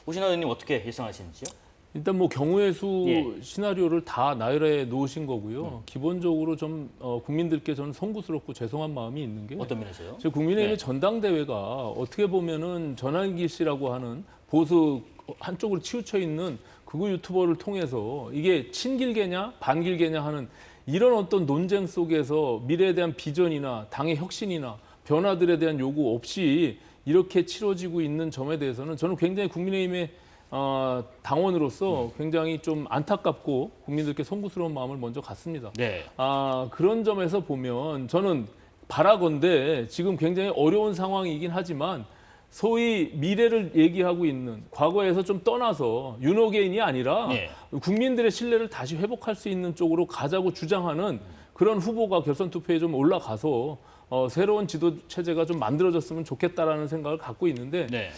오신환 의원님 어떻게 예상하시는지요? 일단 뭐 경우의 수 예. 시나리오를 다 나열해 놓으신 거고요. 기본적으로 좀 국민들께 저는 송구스럽고 죄송한 마음이 있는 게 어떤 면에서요? 제 국민의힘의 네. 전당대회가 어떻게 보면은 전환기 씨라고 하는 보수 한쪽으로 치우쳐 있는 극우 유튜버를 통해서 이게 친길계냐 반길계냐 하는 이런 어떤 논쟁 속에서 미래에 대한 비전이나 당의 혁신이나 변화들에 대한 요구 없이 이렇게 치러지고 있는 점에 대해서는 저는 굉장히 국민의힘의 당원으로서 굉장히 좀 안타깝고 국민들께 송구스러운 마음을 먼저 갖습니다. 네. 그런 점에서 보면 저는 바라건대 지금 굉장히 어려운 상황이긴 하지만 소위 미래를 얘기하고 있는 과거에서 좀 떠나서 윤호개인이 아니라 네. 국민들의 신뢰를 다시 회복할 수 있는 쪽으로 가자고 주장하는 그런 후보가 결선 투표에 좀 올라가서 새로운 지도 체제가 좀 만들어졌으면 좋겠다라는 생각을 갖고 있는데 네.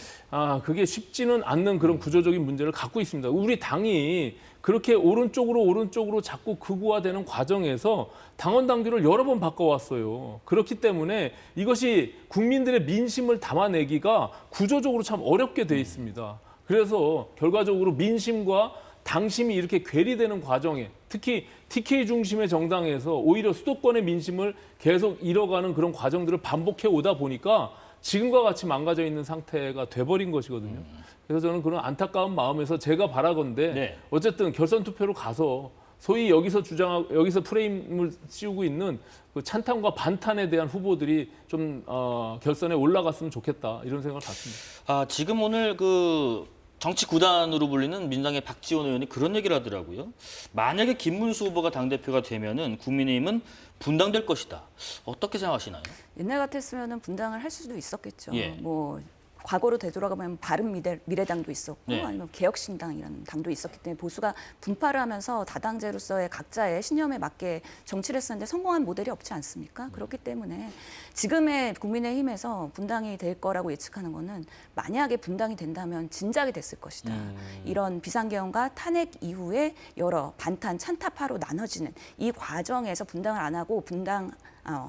그게 쉽지는 않는 그런 구조적인 문제를 갖고 있습니다. 우리 당이 그렇게 오른쪽으로 자꾸 극우화되는 과정에서 당원 당규를 여러 번 바꿔왔어요. 그렇기 때문에 이것이 국민들의 민심을 담아내기가 구조적으로 참 어렵게 돼 있습니다. 그래서 결과적으로 민심과 당심이 이렇게 괴리되는 과정에 특히 TK 중심의 정당에서 오히려 수도권의 민심을 계속 잃어가는 그런 과정들을 반복해 오다 보니까 지금과 같이 망가져 있는 상태가 돼버린 것이거든요. 그래서 저는 그런 안타까운 마음에서 제가 바라건대 네. 어쨌든 결선 투표로 가서 소위 여기서 여기서 프레임을 씌우고 있는 그 찬탄과 반탄에 대한 후보들이 좀 결선에 올라갔으면 좋겠다 이런 생각을 갖습니다. 지금 오늘 정치 구단으로 불리는 민주당의 박지원 의원이 그런 얘기를 하더라고요. 만약에 김문수 후보가 당대표가 되면은 국민의힘은 분당될 것이다. 어떻게 생각하시나요? 옛날 같았으면 분당을 할 수도 있었겠죠. 예. 뭐 과거로 되돌아가면 바른미래당도 있었고 네. 아니면 개혁신당이라는 당도 있었기 때문에 보수가 분파를 하면서 다당제로서의 각자의 신념에 맞게 정치를 했었는데 성공한 모델이 없지 않습니까? 그렇기 때문에 지금의 국민의힘에서 분당이 될 거라고 예측하는 거는 만약에 분당이 된다면 진작에 됐을 것이다. 이런 비상계엄과 탄핵 이후에 여러 반탄, 찬타파로 나눠지는 이 과정에서 분당을 안 하고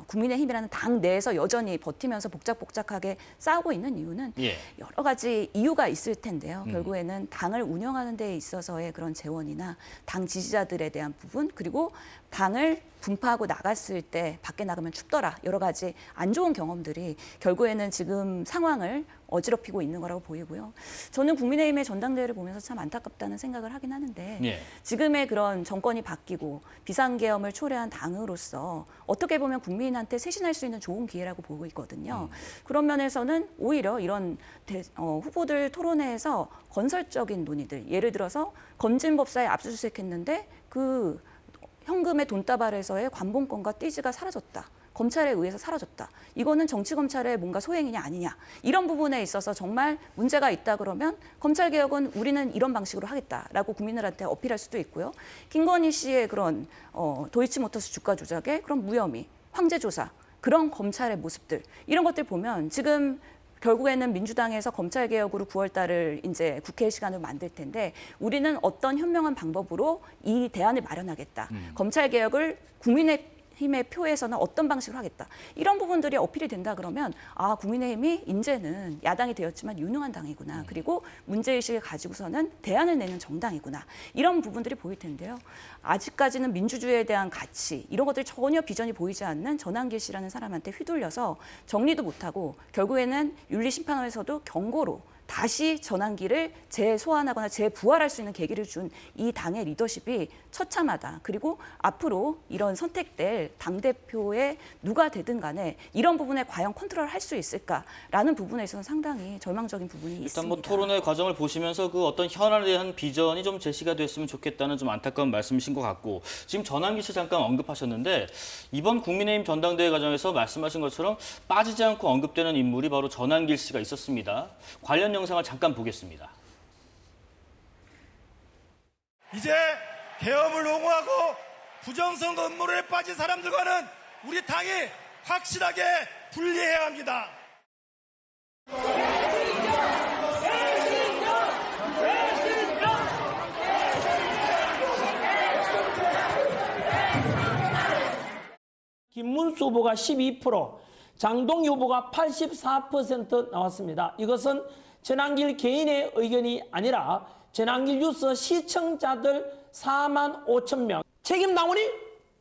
국민의힘이라는 당 내에서 여전히 버티면서 복작복작하게 싸우고 있는 이유는 예. 여러 가지 이유가 있을 텐데요. 결국에는 당을 운영하는 데 있어서의 그런 재원이나 당 지지자들에 대한 부분 그리고 당을 분파하고 나갔을 때 밖에 나가면 춥더라. 여러 가지 안 좋은 경험들이 결국에는 지금 상황을 어지럽히고 있는 거라고 보이고요. 저는 국민의힘의 전당대회를 보면서 참 안타깝다는 생각을 하긴 하는데 예. 지금의 그런 정권이 바뀌고 비상계엄을 초래한 당으로서 어떻게 보면 국민한테 쇄신할 수 있는 좋은 기회라고 보고 있거든요. 그런 면에서는 오히려 이런 후보들 토론회에서 건설적인 논의들, 예를 들어서 검진법사에 압수수색했는데 현금의 돈다발에서의 관봉권과 띠지가 사라졌다. 검찰에 의해서 사라졌다. 이거는 정치검찰의 뭔가 소행이냐 아니냐. 이런 부분에 있어서 정말 문제가 있다 그러면 검찰개혁은 우리는 이런 방식으로 하겠다라고 국민들한테 어필할 수도 있고요. 김건희 씨의 그런 도이치모터스 주가 조작의 그런 무혐의, 황제조사, 그런 검찰의 모습들 이런 것들 보면 지금 결국에는 민주당에서 검찰개혁으로 9월 달을 이제 국회 시간을 만들 텐데 우리는 어떤 현명한 방법으로 이 대안을 마련하겠다. 검찰개혁을 국민의힘의 표에서는 어떤 방식으로 하겠다. 이런 부분들이 어필이 된다 그러면 아 국민의힘이 이제는 야당이 되었지만 유능한 당이구나. 그리고 문제의식을 가지고서는 대안을 내는 정당이구나. 이런 부분들이 보일 텐데요. 아직까지는 민주주의에 대한 가치 이런 것들이 전혀 비전이 보이지 않는 전한길 씨라는 사람한테 휘둘려서 정리도 못하고 결국에는 윤리심판원에서도 경고로 다시 전환기를 재소환하거나 재부활할 수 있는 계기를 준 이 당의 리더십이 처참하다. 그리고 앞으로 이런 선택될 당대표에 누가 되든 간에 이런 부분에 과연 컨트롤을 할 수 있을까라는 부분에 있어서는 상당히 절망적인 부분이 있습니다. 일단 뭐 토론회 과정을 보시면서 그 어떤 현안에 대한 비전이 좀 제시가 됐으면 좋겠다는 좀 안타까운 말씀이신 것 같고 지금 전환기 씨 잠깐 언급하셨는데 이번 국민의힘 전당대회 과정에서 말씀하신 것처럼 빠지지 않고 언급되는 인물이 바로 전환길 씨가 있었습니다. 관련 영상을 잠깐 보겠습니다. 이제 계엄을 옹호하고 부정선거 음모론에 빠진 사람들과는 우리 당이 확실하게 분리해야 합니다. 김문수 후보가 12%, 장동희 후보가 84% 나왔습니다. 이것은 전한길 개인의 의견이 아니라 전한길 뉴스 시청자들 4만 5천 명. 책임 당원이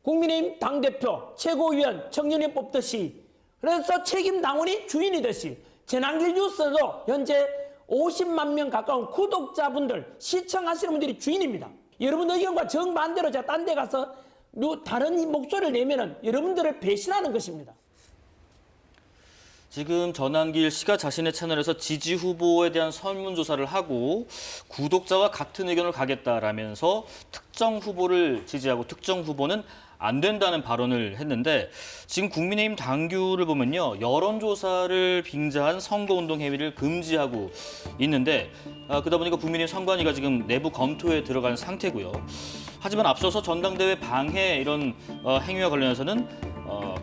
국민의힘 당대표, 최고위원, 청년이 뽑듯이 그래서 책임 당원이 주인이듯이 전한길 뉴스도 현재 50만 명 가까운 구독자분들, 시청하시는 분들이 주인입니다. 여러분 의견과 정반대로 제가 딴 데 가서 다른 목소리를 내면은 여러분들을 배신하는 것입니다. 지금 전한길 씨가 자신의 채널에서 지지 후보에 대한 설문조사를 하고 구독자와 같은 의견을 가겠다라면서 특정 후보를 지지하고 특정 후보는 안 된다는 발언을 했는데 지금 국민의힘 당규를 보면요. 여론조사를 빙자한 선거운동 행위를 금지하고 있는데 그러다 보니까 국민의힘 선관위가 지금 내부 검토에 들어간 상태고요. 하지만 앞서서 전당대회 방해 이런 행위와 관련해서는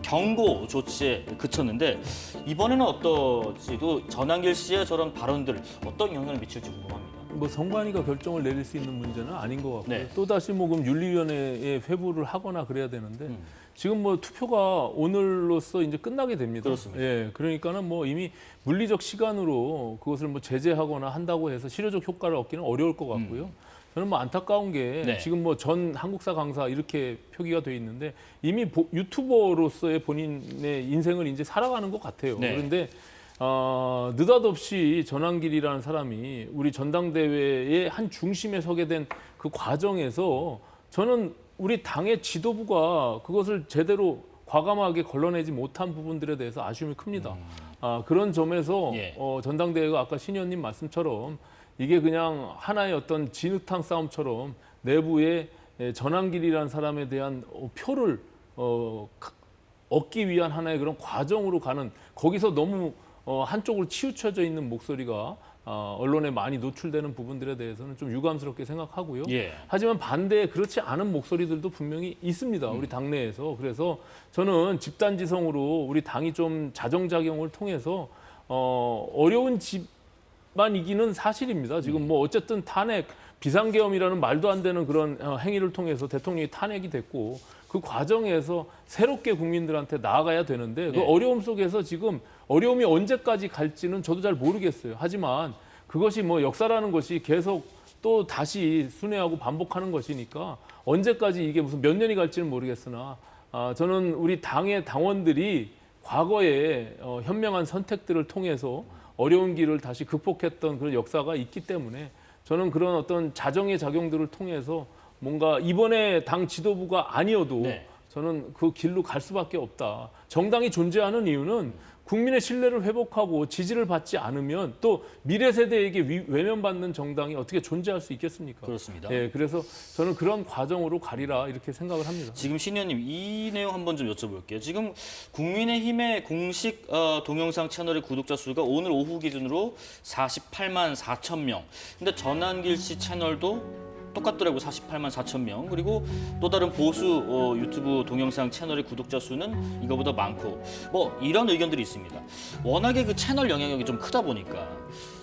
경고 조치에 그쳤는데 이번에는 어떨지도 전한길 씨의 저런 발언들 어떤 영향을 미칠지 궁금합니다. 뭐 선관위가 결정을 내릴 수 있는 문제는 아닌 것 같고요. 네. 또다시 뭐 그럼 윤리위원회에 회부를 하거나 그래야 되는데 지금 뭐 투표가 오늘로써 이제 끝나게 됩니다. 그렇습니다. 예, 그러니까는 뭐 이미 물리적 시간으로 그것을 뭐 제재하거나 한다고 해서 실효적 효과를 얻기는 어려울 것 같고요. 저는 뭐 안타까운 게 네. 지금 뭐 전 한국사 강사 이렇게 표기가 돼 있는데 이미 유튜버로서의 본인의 인생을 이제 살아가는 것 같아요. 네. 그런데 느닷없이 전한길이라는 사람이 우리 전당대회의 한 중심에 서게 된 그 과정에서 저는 우리 당의 지도부가 그것을 제대로 과감하게 걸러내지 못한 부분들에 대해서 아쉬움이 큽니다. 그런 점에서 예. 전당대회가 아까 신 의원님 말씀처럼 이게 그냥 하나의 어떤 진흙탕 싸움처럼 내부에 전한길이라는 사람에 대한 표를 얻기 위한 하나의 그런 과정으로 가는 거기서 너무 한쪽으로 치우쳐져 있는 목소리가 언론에 많이 노출되는 부분들에 대해서는 좀 유감스럽게 생각하고요. 예. 하지만 반대에 그렇지 않은 목소리들도 분명히 있습니다. 우리 당내에서. 그래서 저는 집단지성으로 우리 당이 좀 자정작용을 통해서 어려운 집만 이기는 사실입니다. 지금 뭐 어쨌든 탄핵, 비상계엄이라는 말도 안 되는 그런 행위를 통해서 대통령이 탄핵이 됐고 그 과정에서 새롭게 국민들한테 나아가야 되는데 그 어려움 속에서 지금 어려움이 언제까지 갈지는 저도 잘 모르겠어요. 하지만 그것이 뭐 역사라는 것이 계속 또 다시 순회하고 반복하는 것이니까 언제까지 이게 무슨 몇 년이 갈지는 모르겠으나 저는 우리 당의 당원들이 과거에 현명한 선택들을 통해서 어려운 길을 다시 극복했던 그런 역사가 있기 때문에 저는 그런 어떤 자정의 작용들을 통해서 뭔가 이번에 당 지도부가 아니어도 네. 저는 그 길로 갈 수밖에 없다. 정당이 존재하는 이유는 국민의 신뢰를 회복하고 지지를 받지 않으면 또 미래 세대에게 외면받는 정당이 어떻게 존재할 수 있겠습니까? 그렇습니다. 예, 그래서 저는 그런 과정으로 가리라 이렇게 생각을 합니다. 지금 신 의원님 이 내용 한번 좀 여쭤볼게요. 지금 국민의힘의 공식 동영상 채널의 구독자 수가 오늘 오후 기준으로 48만 4천 명. 근데 전한길 씨 채널도 똑같더라고요. 48만 4천 명. 그리고 또 다른 보수 유튜브 동영상 채널의 구독자 수는 이거보다 많고 뭐 이런 의견들이 있습니다. 워낙에 그 채널 영향력이 좀 크다 보니까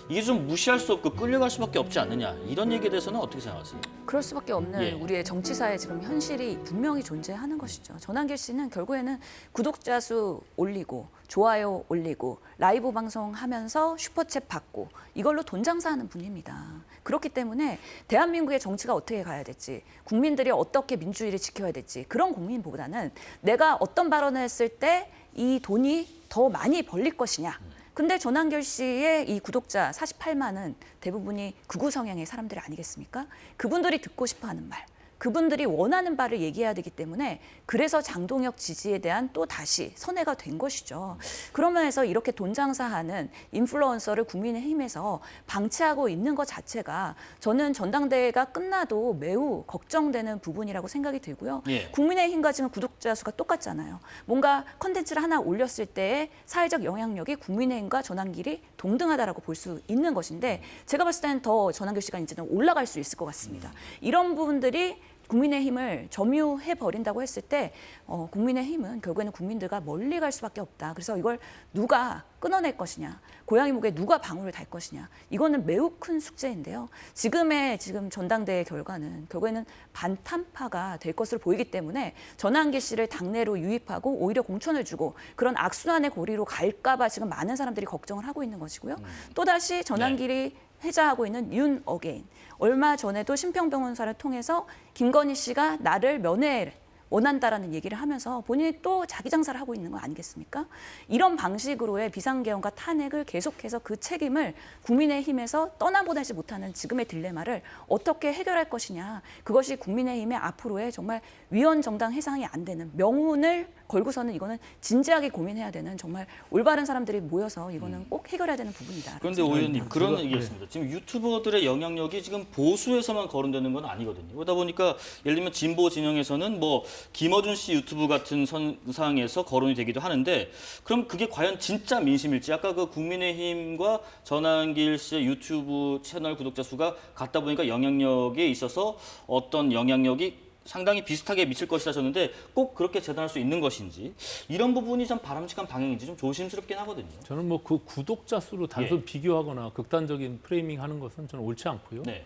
이게 좀 무시할 수 없고 끌려갈 수밖에 없지 않느냐. 이런 얘기에 대해서는 어떻게 생각하세요? 그럴 수밖에 없는 예. 우리의 정치사에 지금 현실이 분명히 존재하는 것이죠. 전한길 씨는 결국에는 구독자 수 올리고 좋아요 올리고 라이브 방송하면서 슈퍼챗 받고 이걸로 돈 장사하는 분입니다. 그렇기 때문에 대한민국의 정치가 어떻게 가야 될지 국민들이 어떻게 민주주의를 지켜야 될지 그런 고민보다는 내가 어떤 발언을 했을 때 이 돈이 더 많이 벌릴 것이냐. 근데 전한길 씨의 이 구독자 48만은 대부분이 극우 성향의 사람들 아니겠습니까? 그분들이 듣고 싶어하는 말, 그분들이 원하는 바를 얘기해야 되기 때문에 그래서 장동혁 지지에 대한 또 다시 선회가 된 것이죠. 그러면서 이렇게 돈 장사하는 인플루언서를 국민의힘에서 방치하고 있는 것 자체가 저는 전당대회가 끝나도 매우 걱정되는 부분이라고 생각이 들고요. 예. 국민의힘과 지금 구독자 수가 똑같잖아요. 뭔가 컨텐츠를 하나 올렸을 때의 사회적 영향력이 국민의힘과 전한길이 동등하다라고 볼 수 있는 것인데 제가 봤을 때는 더 전한길 씨가 이제는 올라갈 수 있을 것 같습니다. 이런 부분들이 국민의힘을 점유해버린다고 했을 때 국민의힘은 결국에는 국민들과 멀리 갈 수밖에 없다. 그래서 이걸 누가 끊어낼 것이냐, 고양이 목에 누가 방울을 달 것이냐, 이거는 매우 큰 숙제인데요. 지금 전당대회 결과는 결국에는 반탄파가 될 것으로 보이기 때문에 전한길 씨를 당내로 유입하고 오히려 공천을 주고 그런 악순환의 고리로 갈까 봐 지금 많은 사람들이 걱정을 하고 있는 것이고요. 또다시 전한길이 회자하고 있는 윤 어게인. 얼마 전에도 심평변호사를 통해서 김건희 씨가 나를 면회 원한다라는 얘기를 하면서 본인이 또 자기 장사를 하고 있는 거 아니겠습니까? 이런 방식으로의 비상계엄과 탄핵을 계속해서 그 책임을 국민의힘에서 떠나보내지 못하는 지금의 딜레마를 어떻게 해결할 것이냐. 그것이 국민의힘의 앞으로의 정말 위헌정당 해상이 안 되는 명운을 걸고서는 이거는 진지하게 고민해야 되는 정말 올바른 사람들이 모여서 이거는 꼭 해결해야 되는 부분이다. 그런데 오 의원님 그런 얘기였습니다. 지금 유튜버들의 영향력이 지금 보수에서만 거론되는 건 아니거든요. 그러다 보니까 예를 들면 진보 진영에서는 뭐 김어준 씨 유튜브 같은 선상에서 거론이 되기도 하는데 그럼 그게 과연 진짜 민심일지 아까 그 국민의힘과 전한길 씨의 유튜브 채널 구독자 수가 같다 보니까 영향력에 있어서 어떤 영향력이 상당히 비슷하게 미칠 것이다 하셨는데 꼭 그렇게 재단할 수 있는 것인지 이런 부분이 좀 바람직한 방향인지 좀 조심스럽긴 하거든요. 저는 뭐 그 구독자 수로 단순 비교하거나 극단적인 프레이밍하는 것은 저는 옳지 않고요. 네.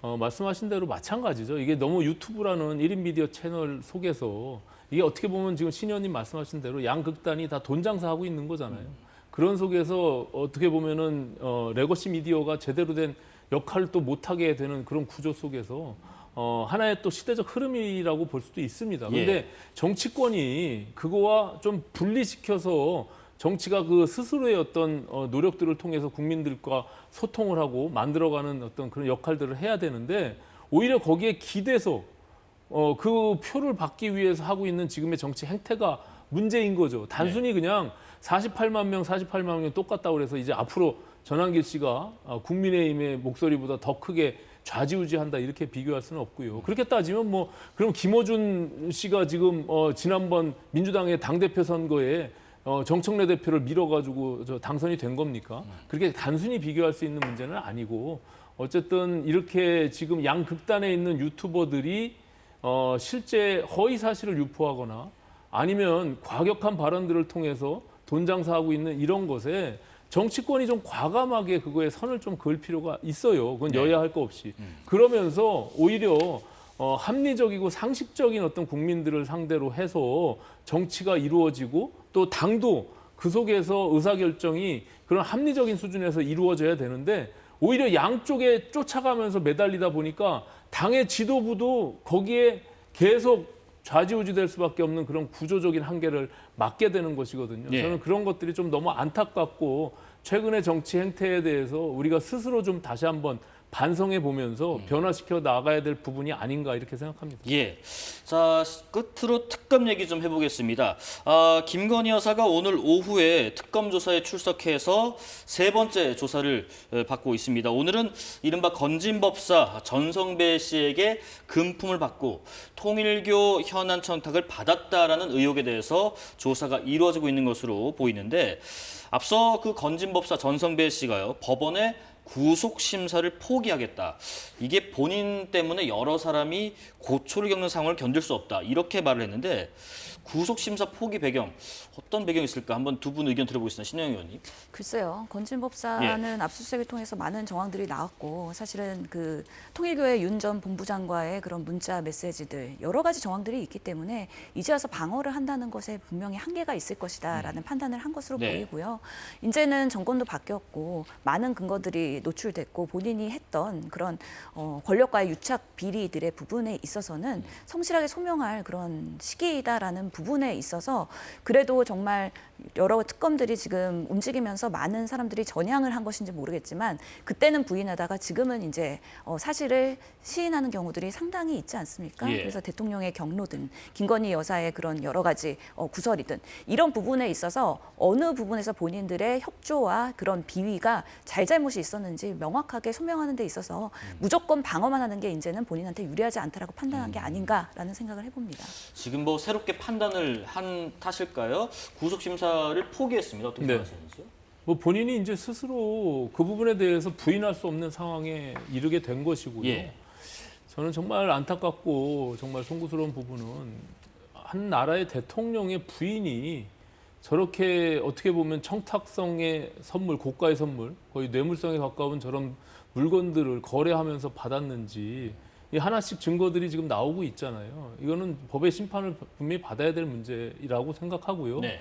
말씀하신 대로 마찬가지죠. 이게 너무 유튜브라는 1인 미디어 채널 속에서 이게 어떻게 보면 지금 신 의원님 말씀하신 대로 양극단이 다 돈 장사하고 있는 거잖아요. 그런 속에서 어떻게 보면은 레거시 미디어가 제대로 된 역할을 또 못하게 되는 그런 구조 속에서 하나의 또 시대적 흐름이라고 볼 수도 있습니다. 그런데 예. 정치권이 그거와 좀 분리시켜서 정치가 그 스스로의 어떤 노력들을 통해서 국민들과 소통을 하고 만들어가는 어떤 그런 역할들을 해야 되는데 오히려 거기에 기대서 그 표를 받기 위해서 하고 있는 지금의 정치 행태가 문제인 거죠. 단순히 그냥 48만 명 똑같다고 그래서 이제 앞으로 전한길 씨가 국민의힘의 목소리보다 더 크게 좌지우지한다 이렇게 비교할 수는 없고요. 그렇게 따지면 뭐 그럼 김어준 씨가 지금 지난번 민주당의 당대표 선거에 정청래 대표를 밀어가지고 당선이 된 겁니까? 그렇게 단순히 비교할 수 있는 문제는 아니고 어쨌든 이렇게 지금 양극단에 있는 유튜버들이 실제 허위 사실을 유포하거나 아니면 과격한 발언들을 통해서 돈 장사하고 있는 이런 것에 정치권이 좀 과감하게 그거에 선을 좀 그을 필요가 있어요. 그건 여야 할 거 없이. 그러면서 오히려 합리적이고 상식적인 어떤 국민들을 상대로 해서 정치가 이루어지고 또 당도 그 속에서 의사결정이 그런 합리적인 수준에서 이루어져야 되는데 오히려 양쪽에 쫓아가면서 매달리다 보니까 당의 지도부도 거기에 계속 좌지우지될 수밖에 없는 그런 구조적인 한계를 맞게 되는 것이거든요. 예. 저는 그런 것들이 좀 너무 안타깝고 최근의 정치 행태에 대해서 우리가 스스로 좀 다시 한번 반성해 보면서 변화시켜 나가야 될 부분이 아닌가 이렇게 생각합니다. 예. 자, 끝으로 특검 얘기 좀 해보겠습니다. 김건희 여사가 오늘 오후에 특검 조사에 출석해서 세 번째 조사를 받고 있습니다. 오늘은 이른바 건진법사 전성배 씨에게 금품을 받고 통일교 현안 청탁을 받았다라는 의혹에 대해서 조사가 이루어지고 있는 것으로 보이는데, 앞서 그 건진법사 전성배 씨가요, 법원에 구속 심사를 포기하겠다. 이게 본인 때문에 여러 사람이 고초를 겪는 상황을 견딜 수 없다. 이렇게 말을 했는데, 구속 심사 포기 배경 어떤 배경이 있을까? 한번 두 분 의견 들어보겠습니다. 신영희 의원님. 글쎄요. 건진법사는 압수수색을 통해서 많은 정황들이 나왔고, 사실은 그 통일교회 윤 전 본부장과의 그런 문자 메시지들 여러 가지 정황들이 있기 때문에 이제 와서 방어를 한다는 것에 분명히 한계가 있을 것이다라는 판단을 한 것으로 보이고요. 이제는 정권도 바뀌었고 많은 근거들이 노출됐고 본인이 했던 그런 권력과의 유착 비리들의 부분에 있어서는 성실하게 소명할 그런 시기이다라는 부분에 있어서 그래도 정말 여러 특검들이 지금 움직이면서 많은 사람들이 전향을 한 것인지 모르겠지만 그때는 부인하다가 지금은 이제 사실을 시인하는 경우들이 상당히 있지 않습니까? 예. 그래서 대통령의 경로든 김건희 여사의 그런 여러 가지 구설이든 이런 부분에 있어서 어느 부분에서 본인들의 협조와 그런 비위가 잘잘못이 있었는지 명확하게 소명하는 데 있어서 무조건 방어만 하는 게 이제는 본인한테 유리하지 않다라고 판단한 게 아닌가라는 생각을 해봅니다. 지금 뭐 새롭게 판단을 한 탓일까요? 구속 심사를 포기했습니다. 어떻게 생각하시는지요? 뭐 본인이 이제 스스로 그 부분에 대해서 부인할 수 없는 상황에 이르게 된 것이고요. 예. 저는 정말 안타깝고 정말 송구스러운 부분은 한 나라의 대통령의 부인이 저렇게 어떻게 보면 청탁성의 선물, 고가의 선물, 거의 뇌물성에 가까운 저런 물건들을 거래하면서 받았는지 이 하나씩 증거들이 지금 나오고 있잖아요. 이거는 법의 심판을 분명히 받아야 될 문제라고 생각하고요. 네.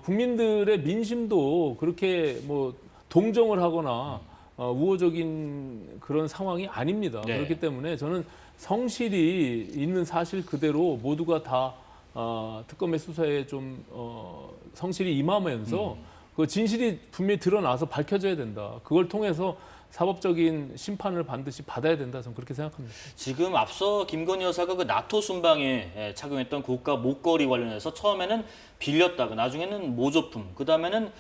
국민들의 민심도 그렇게 뭐 동정을 하거나 우호적인 그런 상황이 아닙니다. 네. 그렇기 때문에 저는 성실히 있는 사실 그대로 모두가 다 특검의 수사에 좀 성실히 임하면서 그 진실이 분명히 드러나서 밝혀져야 된다. 그걸 통해서 사법적인 심판을 반드시 받아야 된다. 저는 그렇게 생각합니다. 지금 앞서 김건희 여사가 그 나토 순방에 착용했던 고가 목걸이 관련해서 처음에는 빌렸다가 나중에는 모조품, 그 다음에는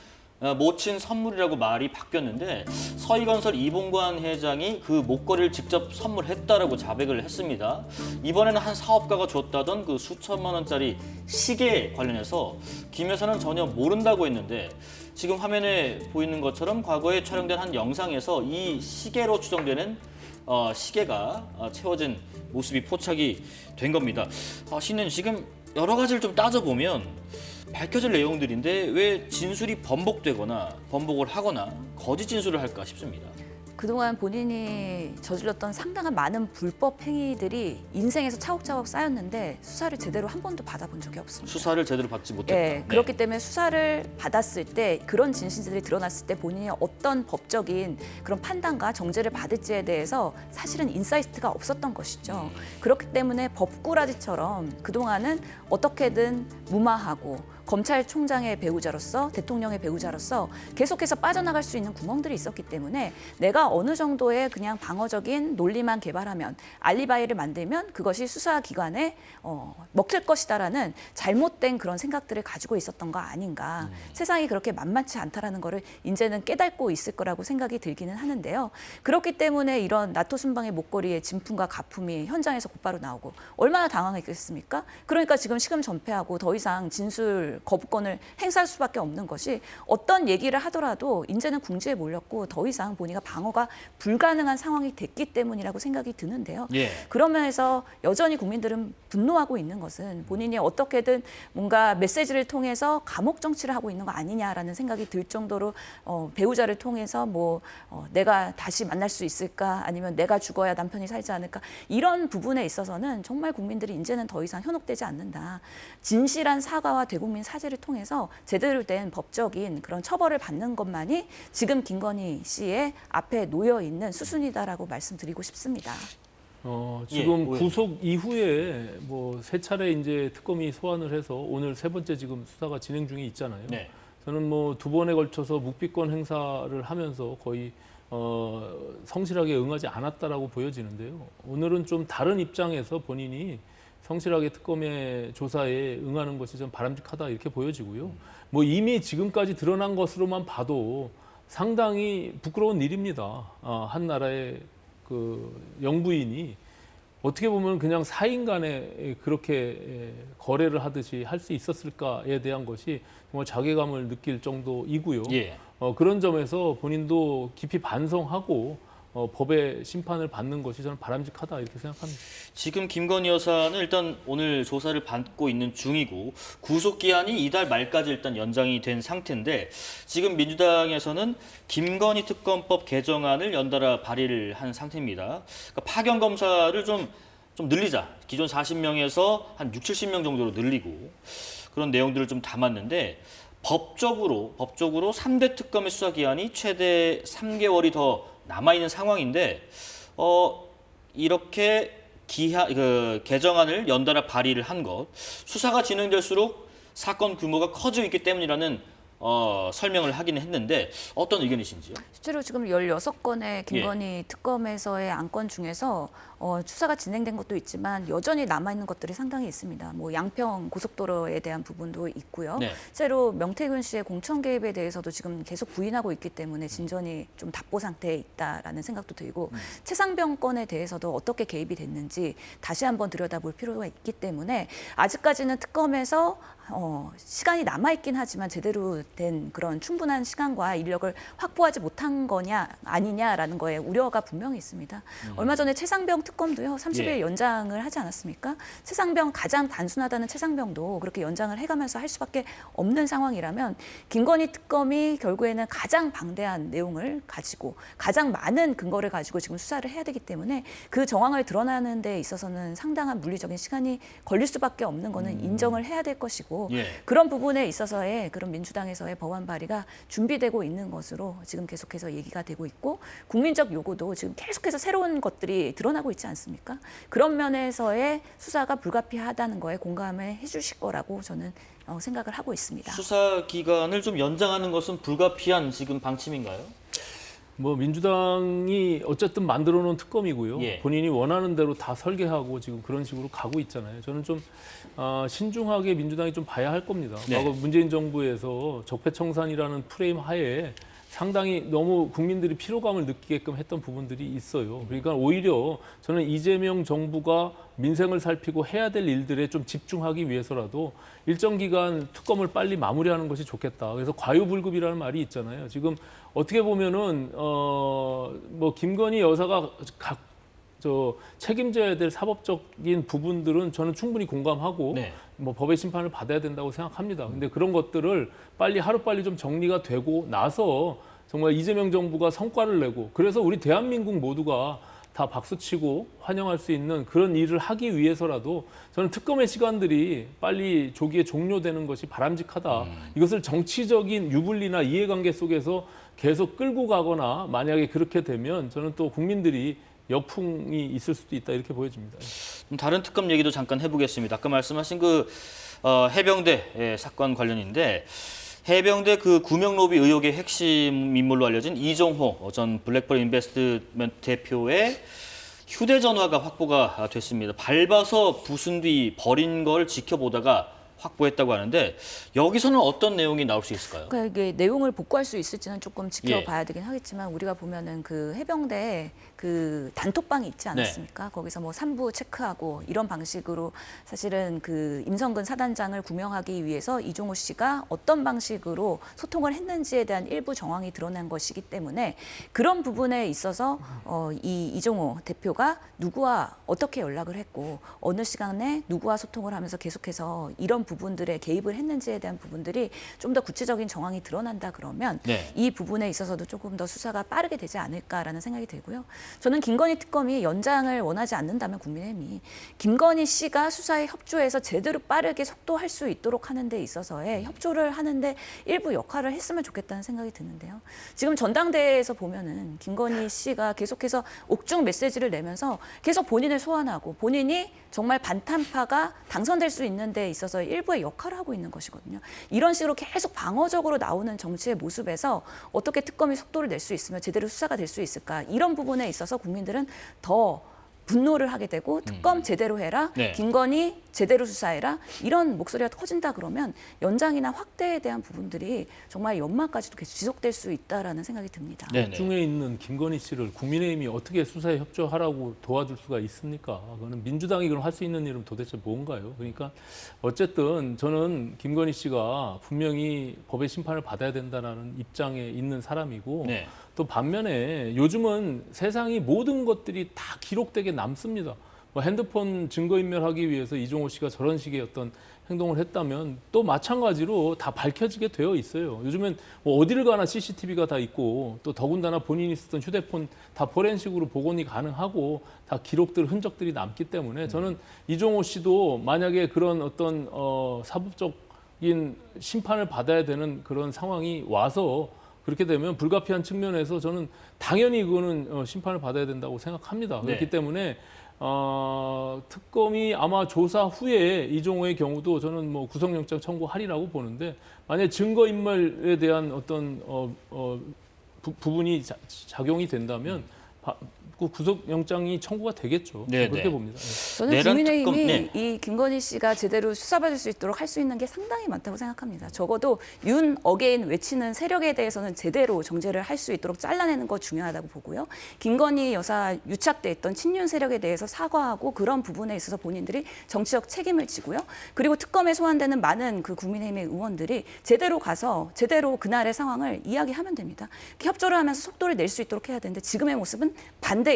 모친 선물이라고 말이 바뀌었는데 서희건설 이봉관 회장이 그 목걸이를 직접 선물했다라고 자백을 했습니다. 이번에는 한 사업가가 줬다던 그 수천만 원짜리 시계 관련해서 김 여사는 전혀 모른다고 했는데 지금 화면에 보이는 것처럼 과거에 촬영된 한 영상에서 이 시계로 추정되는 시계가 채워진 모습이 포착이 된 겁니다. 신은 지금 여러 가지를 좀 따져보면 밝혀질 내용들인데 왜 진술이 번복을 하거나 거짓 진술을 할까 싶습니다. 그동안 본인이 저질렀던 상당한 많은 불법 행위들이 인생에서 차곡차곡 쌓였는데 수사를 제대로 한 번도 받아본 적이 없습니다. 수사를 제대로 받지 못했다. 네, 그렇기 때문에 수사를 받았을 때 그런 진실들이 드러났을 때 본인이 어떤 법적인 그런 판단과 정죄를 받을지에 대해서 사실은 인사이트가 없었던 것이죠. 그렇기 때문에 법꾸라지처럼 그동안은 어떻게든 무마하고 검찰총장의 배우자로서 대통령의 배우자로서 계속해서 빠져나갈 수 있는 구멍들이 있었기 때문에 내가 어느 정도의 그냥 방어적인 논리만 개발하면 알리바이를 만들면 그것이 수사기관에 먹힐 것이다라는 잘못된 그런 생각들을 가지고 있었던 거 아닌가. 세상이 그렇게 만만치 않다라는 거를 이제는 깨닫고 있을 거라고 생각이 들기는 하는데요. 그렇기 때문에 이런 나토 순방의 목걸이의 진품과 가품이 현장에서 곧바로 나오고 얼마나 당황했겠습니까? 그러니까 지금 시금 전폐하고 더 이상 진술 거부권을 행사할 수밖에 없는 것이 어떤 얘기를 하더라도 이제는 궁지에 몰렸고 더 이상 본인가 방어가 불가능한 상황이 됐기 때문이라고 생각이 드는데요. 예. 그런 면에서 여전히 국민들은 분노하고 있는 것은 본인이 어떻게든 뭔가 메시지를 통해서 감옥 정치를 하고 있는 거 아니냐라는 생각이 들 정도로 배우자를 통해서 내가 다시 만날 수 있을까 아니면 내가 죽어야 남편이 살지 않을까 이런 부분에 있어서는 정말 국민들이 이제는 더 이상 현혹되지 않는다. 진실한 사과와 대국민 사죄를 통해서 제대로 된 법적인 그런 처벌을 받는 것만이 지금 김건희 씨의 앞에 놓여 있는 수순이다라고 말씀드리고 싶습니다. 지금 예, 구속 이후에 세 차례 이제 특검이 소환을 해서 오늘 세 번째 지금 수사가 진행 중에 있잖아요. 네. 저는 두 번에 걸쳐서 묵비권 행사를 하면서 거의 성실하게 응하지 않았다라고 보여지는데요. 오늘은 좀 다른 입장에서 본인이 성실하게 특검의 조사에 응하는 것이 좀 바람직하다 이렇게 보여지고요. 뭐 이미 지금까지 드러난 것으로만 봐도 상당히 부끄러운 일입니다. 한 나라의 그 영부인이 어떻게 보면 그냥 사인 간에 그렇게 거래를 하듯이 할 수 있었을까에 대한 것이 정말 자괴감을 느낄 정도이고요. 예. 그런 점에서 본인도 깊이 반성하고 법의 심판을 받는 것이 저는 바람직하다 이렇게 생각합니다. 지금 김건희 여사는 일단 오늘 조사를 받고 있는 중이고 구속기한이 이달 말까지 일단 연장이 된 상태인데 지금 민주당에서는 김건희 특검법 개정안을 연달아 발의를 한 상태입니다. 그러니까 파견 검사를 좀 늘리자. 기존 40명에서 한 6, 70명 정도로 늘리고 그런 내용들을 좀 담았는데 법적으로 3대 특검의 수사 기한이 최대 3개월이 더 남아있는 상황인데 이렇게 개정안을 연달아 발의를 한 것, 수사가 진행될수록 사건 규모가 커지고 있기 때문이라는 설명을 하긴 했는데 어떤 의견이신지요? 실제로 지금 16건의 김건희 특검에서의 안건 중에서 수사가 진행된 것도 있지만 여전히 남아있는 것들이 상당히 있습니다. 뭐 양평 고속도로에 대한 부분도 있고요. 네. 실제로 명태균 씨의 공천 개입에 대해서도 지금 계속 부인하고 있기 때문에 진전이 좀 답보 상태에 있다라는 생각도 들고 최상병 건에 대해서도 어떻게 개입이 됐는지 다시 한번 들여다볼 필요가 있기 때문에 아직까지는 특검에서 시간이 남아있긴 하지만 제대로 된 그런 충분한 시간과 인력을 확보하지 못한 거냐 아니냐라는 거에 우려가 분명히 있습니다. 얼마 전에 최상병 특검도요 30일 연장을 하지 않았습니까? 최상병 가장 단순하다는 최상병도 그렇게 연장을 해가면서 할 수밖에 없는 상황이라면 김건희 특검이 결국에는 가장 방대한 내용을 가지고 가장 많은 근거를 가지고 지금 수사를 해야 되기 때문에 그 정황을 드러나는 데 있어서는 상당한 물리적인 시간이 걸릴 수밖에 없는 거는 인정을 해야 될 것이고 그런 부분에 있어서의 그런 민주당에서의 법안 발의가 준비되고 있는 것으로 지금 계속해서 얘기가 되고 있고 국민적 요구도 지금 계속해서 새로운 것들이 드러나고 있지 않습니까? 그런 면에서의 수사가 불가피하다는 거에 공감을 해주실 거라고 저는 생각을 하고 있습니다. 수사 기간을 좀 연장하는 것은 불가피한 지금 방침인가요? 뭐 민주당이 어쨌든 만들어 놓은 특검이고요. 본인이 원하는 대로 다 설계하고 지금 그런 식으로 가고 있잖아요. 저는 좀 신중하게 민주당이 좀 봐야 할 겁니다. 과거 문재인 정부에서 적폐청산이라는 프레임 하에 상당히 너무 국민들이 피로감을 느끼게끔 했던 부분들이 있어요. 그러니까 오히려 저는 이재명 정부가 민생을 살피고 해야 될 일들에 좀 집중하기 위해서라도 일정 기간 특검을 빨리 마무리하는 것이 좋겠다. 그래서 과유불급이라는 말이 있잖아요. 지금 어떻게 보면은 뭐 김건희 여사가 책임져야 될 사법적인 부분들은 저는 충분히 공감하고 뭐 법의 심판을 받아야 된다고 생각합니다. 근데 그런 것들을 빨리 하루빨리 좀 정리가 되고 나서 정말 이재명 정부가 성과를 내고 그래서 우리 대한민국 모두가 다 박수치고 환영할 수 있는 그런 일을 하기 위해서라도 저는 특검의 시간들이 빨리 조기에 종료되는 것이 바람직하다. 이것을 정치적인 유불리나 이해관계 속에서 계속 끌고 가거나 만약에 그렇게 되면 저는 또 국민들이 역풍이 있을 수도 있다 이렇게 보여집니다. 다른 특검 얘기도 잠깐 해보겠습니다. 아까 말씀하신 그 해병대 사건 관련인데 해병대 그 구명로비 의혹의 핵심 인물로 알려진 이종호 전 블랙펄 인베스트먼트 대표의 휴대전화가 확보가 됐습니다. 밟아서 부순 뒤 버린 걸 지켜보다가 확보했다고 하는데 여기서는 어떤 내용이 나올 수 있을까요? 그러니까 이게 내용을 복구할 수 있을지는 조금 지켜봐야 되긴 하겠지만 우리가 보면은 그 해병대에 그 단톡방이 있지 않았습니까? 거기서 뭐 3부 체크하고 이런 방식으로 사실은 그 임성근 사단장을 구명하기 위해서 이종호 씨가 어떤 방식으로 소통을 했는지에 대한 일부 정황이 드러난 것이기 때문에 그런 부분에 있어서 이 이종호 대표가 누구와 어떻게 연락을 했고 어느 시간에 누구와 소통을 하면서 계속해서 이런 부분들에 개입을 했는지에 대한 부분들이 좀 더 구체적인 정황이 드러난다 그러면 이 부분에 있어서도 조금 더 수사가 빠르게 되지 않을까라는 생각이 들고요. 저는 김건희 특검이 연장을 원하지 않는다면 국민의힘이 김건희 씨가 수사에 협조해서 제대로 빠르게 속도할 수 있도록 하는 데 있어서의 협조를 하는데 일부 역할을 했으면 좋겠다는 생각이 드는데요. 지금 전당대회에서 보면은 김건희 씨가 계속해서 옥중 메시지를 내면서 계속 본인을 소환하고 본인이 정말 반탄파가 당선될 수 있는 데 있어서 일부의 역할을 하고 있는 것이거든요. 이런 식으로 계속 방어적으로 나오는 정치의 모습에서 어떻게 특검이 속도를 낼 수 있으며 제대로 수사가 될 수 있을까? 이런 부분에 있어서 국민들은 더 분노를 하게 되고 특검 제대로 해라, 네. 김건희 제대로 수사해라 이런 목소리가 커진다 그러면 연장이나 확대에 대한 부분들이 정말 연말까지도 계속 지속될 수 있다라는 생각이 듭니다. 네네. 중에 있는 김건희 씨를 국민의힘이 어떻게 수사에 협조하라고 도와줄 수가 있습니까? 그거는 민주당이 그럼 할 수 있는 일은 도대체 뭔가요? 그러니까 어쨌든 저는 김건희 씨가 분명히 법의 심판을 받아야 된다는 입장에 있는 사람이고 네. 또 반면에 요즘은 세상이 모든 것들이 다 기록되게 남습니다. 뭐 핸드폰 증거인멸하기 위해서 이종호 씨가 저런 식의 어떤 행동을 했다면 또 마찬가지로 다 밝혀지게 되어 있어요. 요즘엔 뭐 어디를 가나 CCTV가 다 있고 또 더군다나 본인이 쓰던 휴대폰 다 포렌식으로 복원이 가능하고 다 기록들, 흔적들이 남기 때문에 저는 이종호 씨도 만약에 그런 어떤 사법적인 심판을 받아야 되는 그런 상황이 와서 그렇게 되면 불가피한 측면에서 저는 당연히 그거는 심판을 받아야 된다고 생각합니다. 그렇기 네. 때문에 특검이 아마 조사 후에 이종호의 경우도 저는 뭐 구속영장 청구하리라고 보는데 만약 증거인멸에 대한 어떤 부분이 작용이 된다면 그 구속영장이 청구가 되겠죠. 네, 그렇게 네. 봅니다. 네. 저는 내란 국민의힘이 특검, 네. 이 김건희 씨가 제대로 수사받을 수 있도록 할 수 있는 게 상당히 많다고 생각합니다. 적어도 윤 어게인 외치는 세력에 대해서는 제대로 정제를 할 수 있도록 잘라내는 거 중요하다고 보고요. 김건희 여사 유착돼 있던 친윤 세력에 대해서 사과하고 그런 부분에 있어서 본인들이 정치적 책임을 지고요. 그리고 특검에 소환되는 많은 그 국민의힘의 의원들이 제대로 가서 제대로 그날의 상황을 이야기하면 됩니다. 협조를 하면서 속도를 낼 수 있도록 해야 되는데 지금의 모습은 반대이고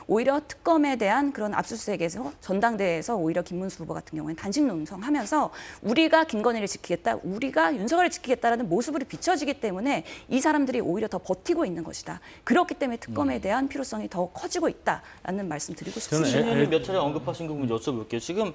오히려 특검에 대한 그런 압수수색에서 전당대회에서 오히려 김문수 후보 같은 경우에는 단식 농성하면서 우리가 김건희를 지키겠다, 우리가 윤석열을 지키겠다라는 모습으로 비춰지기 때문에 이 사람들이 오히려 더 버티고 있는 것이다. 그렇기 때문에 특검에 대한 필요성이 더 커지고 있다라는 말씀 드리고 싶습니다. 신현님 몇 차례 언급하신 그 부분 여쭤볼게요. 지금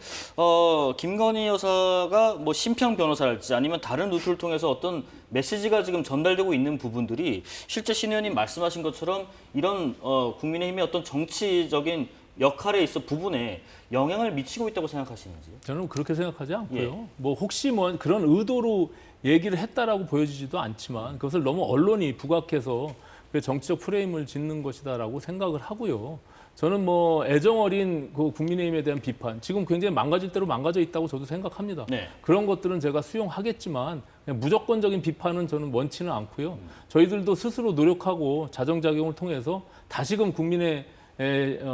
김건희 여사가 뭐 심평 변호사랄지 아니면 다른 루트를 통해서 어떤 메시지가 지금 전달되고 있는 부분들이 실제 신 의원님 말씀하신 것처럼 이런 국민의힘의 어떤 정치적인 역할에 있어 부분에 영향을 미치고 있다고 생각하시는지요? 저는 그렇게 생각하지 않고요. 예. 뭐 혹시 뭐 그런 의도로 얘기를 했다라고 보여지지도 않지만 그것을 너무 언론이 부각해서 정치적 프레임을 짓는 것이다라고 생각을 하고요. 저는 뭐 애정어린 그 국민의힘에 대한 비판, 지금 굉장히 망가질 대로 망가져 있다고 저도 생각합니다. 네. 그런 것들은 제가 수용하겠지만 그냥 무조건적인 비판은 저는 원치는 않고요. 저희들도 스스로 노력하고 자정작용을 통해서 다시금 국민의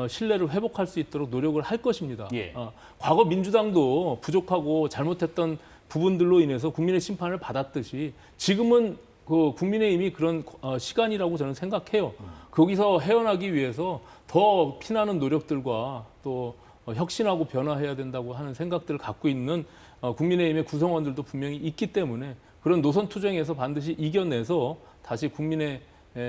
신뢰를 회복할 수 있도록 노력을 할 것입니다. 예. 과거 민주당도 부족하고 잘못했던 부분들로 인해서 국민의 심판을 받았듯이 지금은 그 국민의힘이 그런 시간이라고 저는 생각해요. 거기서 헤어나기 위해서 더 피나는 노력들과 또 혁신하고 변화해야 된다고 하는 생각들을 갖고 있는 국민의힘의 구성원들도 분명히 있기 때문에 그런 노선 투쟁에서 반드시 이겨내서 다시 국민의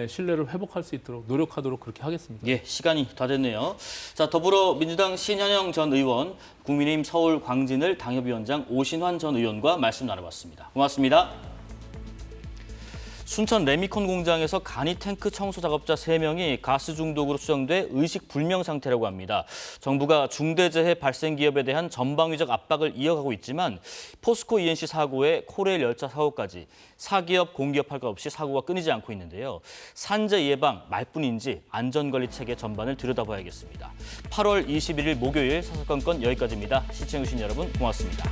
신뢰를 회복할 수 있도록 노력하도록 그렇게 하겠습니다. 예, 시간이 다 됐네요. 자, 더불어민주당 신현영 전 의원, 국민의힘 서울 광진을 당협위원장 오신환 전 의원과 말씀 나눠봤습니다. 고맙습니다. 순천 레미콘 공장에서 간이 탱크 청소 작업자 3명이 가스 중독으로 추정돼 의식 불명 상태라고 합니다. 정부가 중대재해 발생 기업에 대한 전방위적 압박을 이어가고 있지만 포스코 ENC 사고에 코레일 열차 사고까지 사기업, 공기업 할 것 없이 사고가 끊이지 않고 있는데요. 산재 예방, 말뿐인지 안전관리 체계 전반을 들여다봐야겠습니다. 8월 21일 목요일 사사건건 여기까지입니다. 시청해주신 여러분 고맙습니다.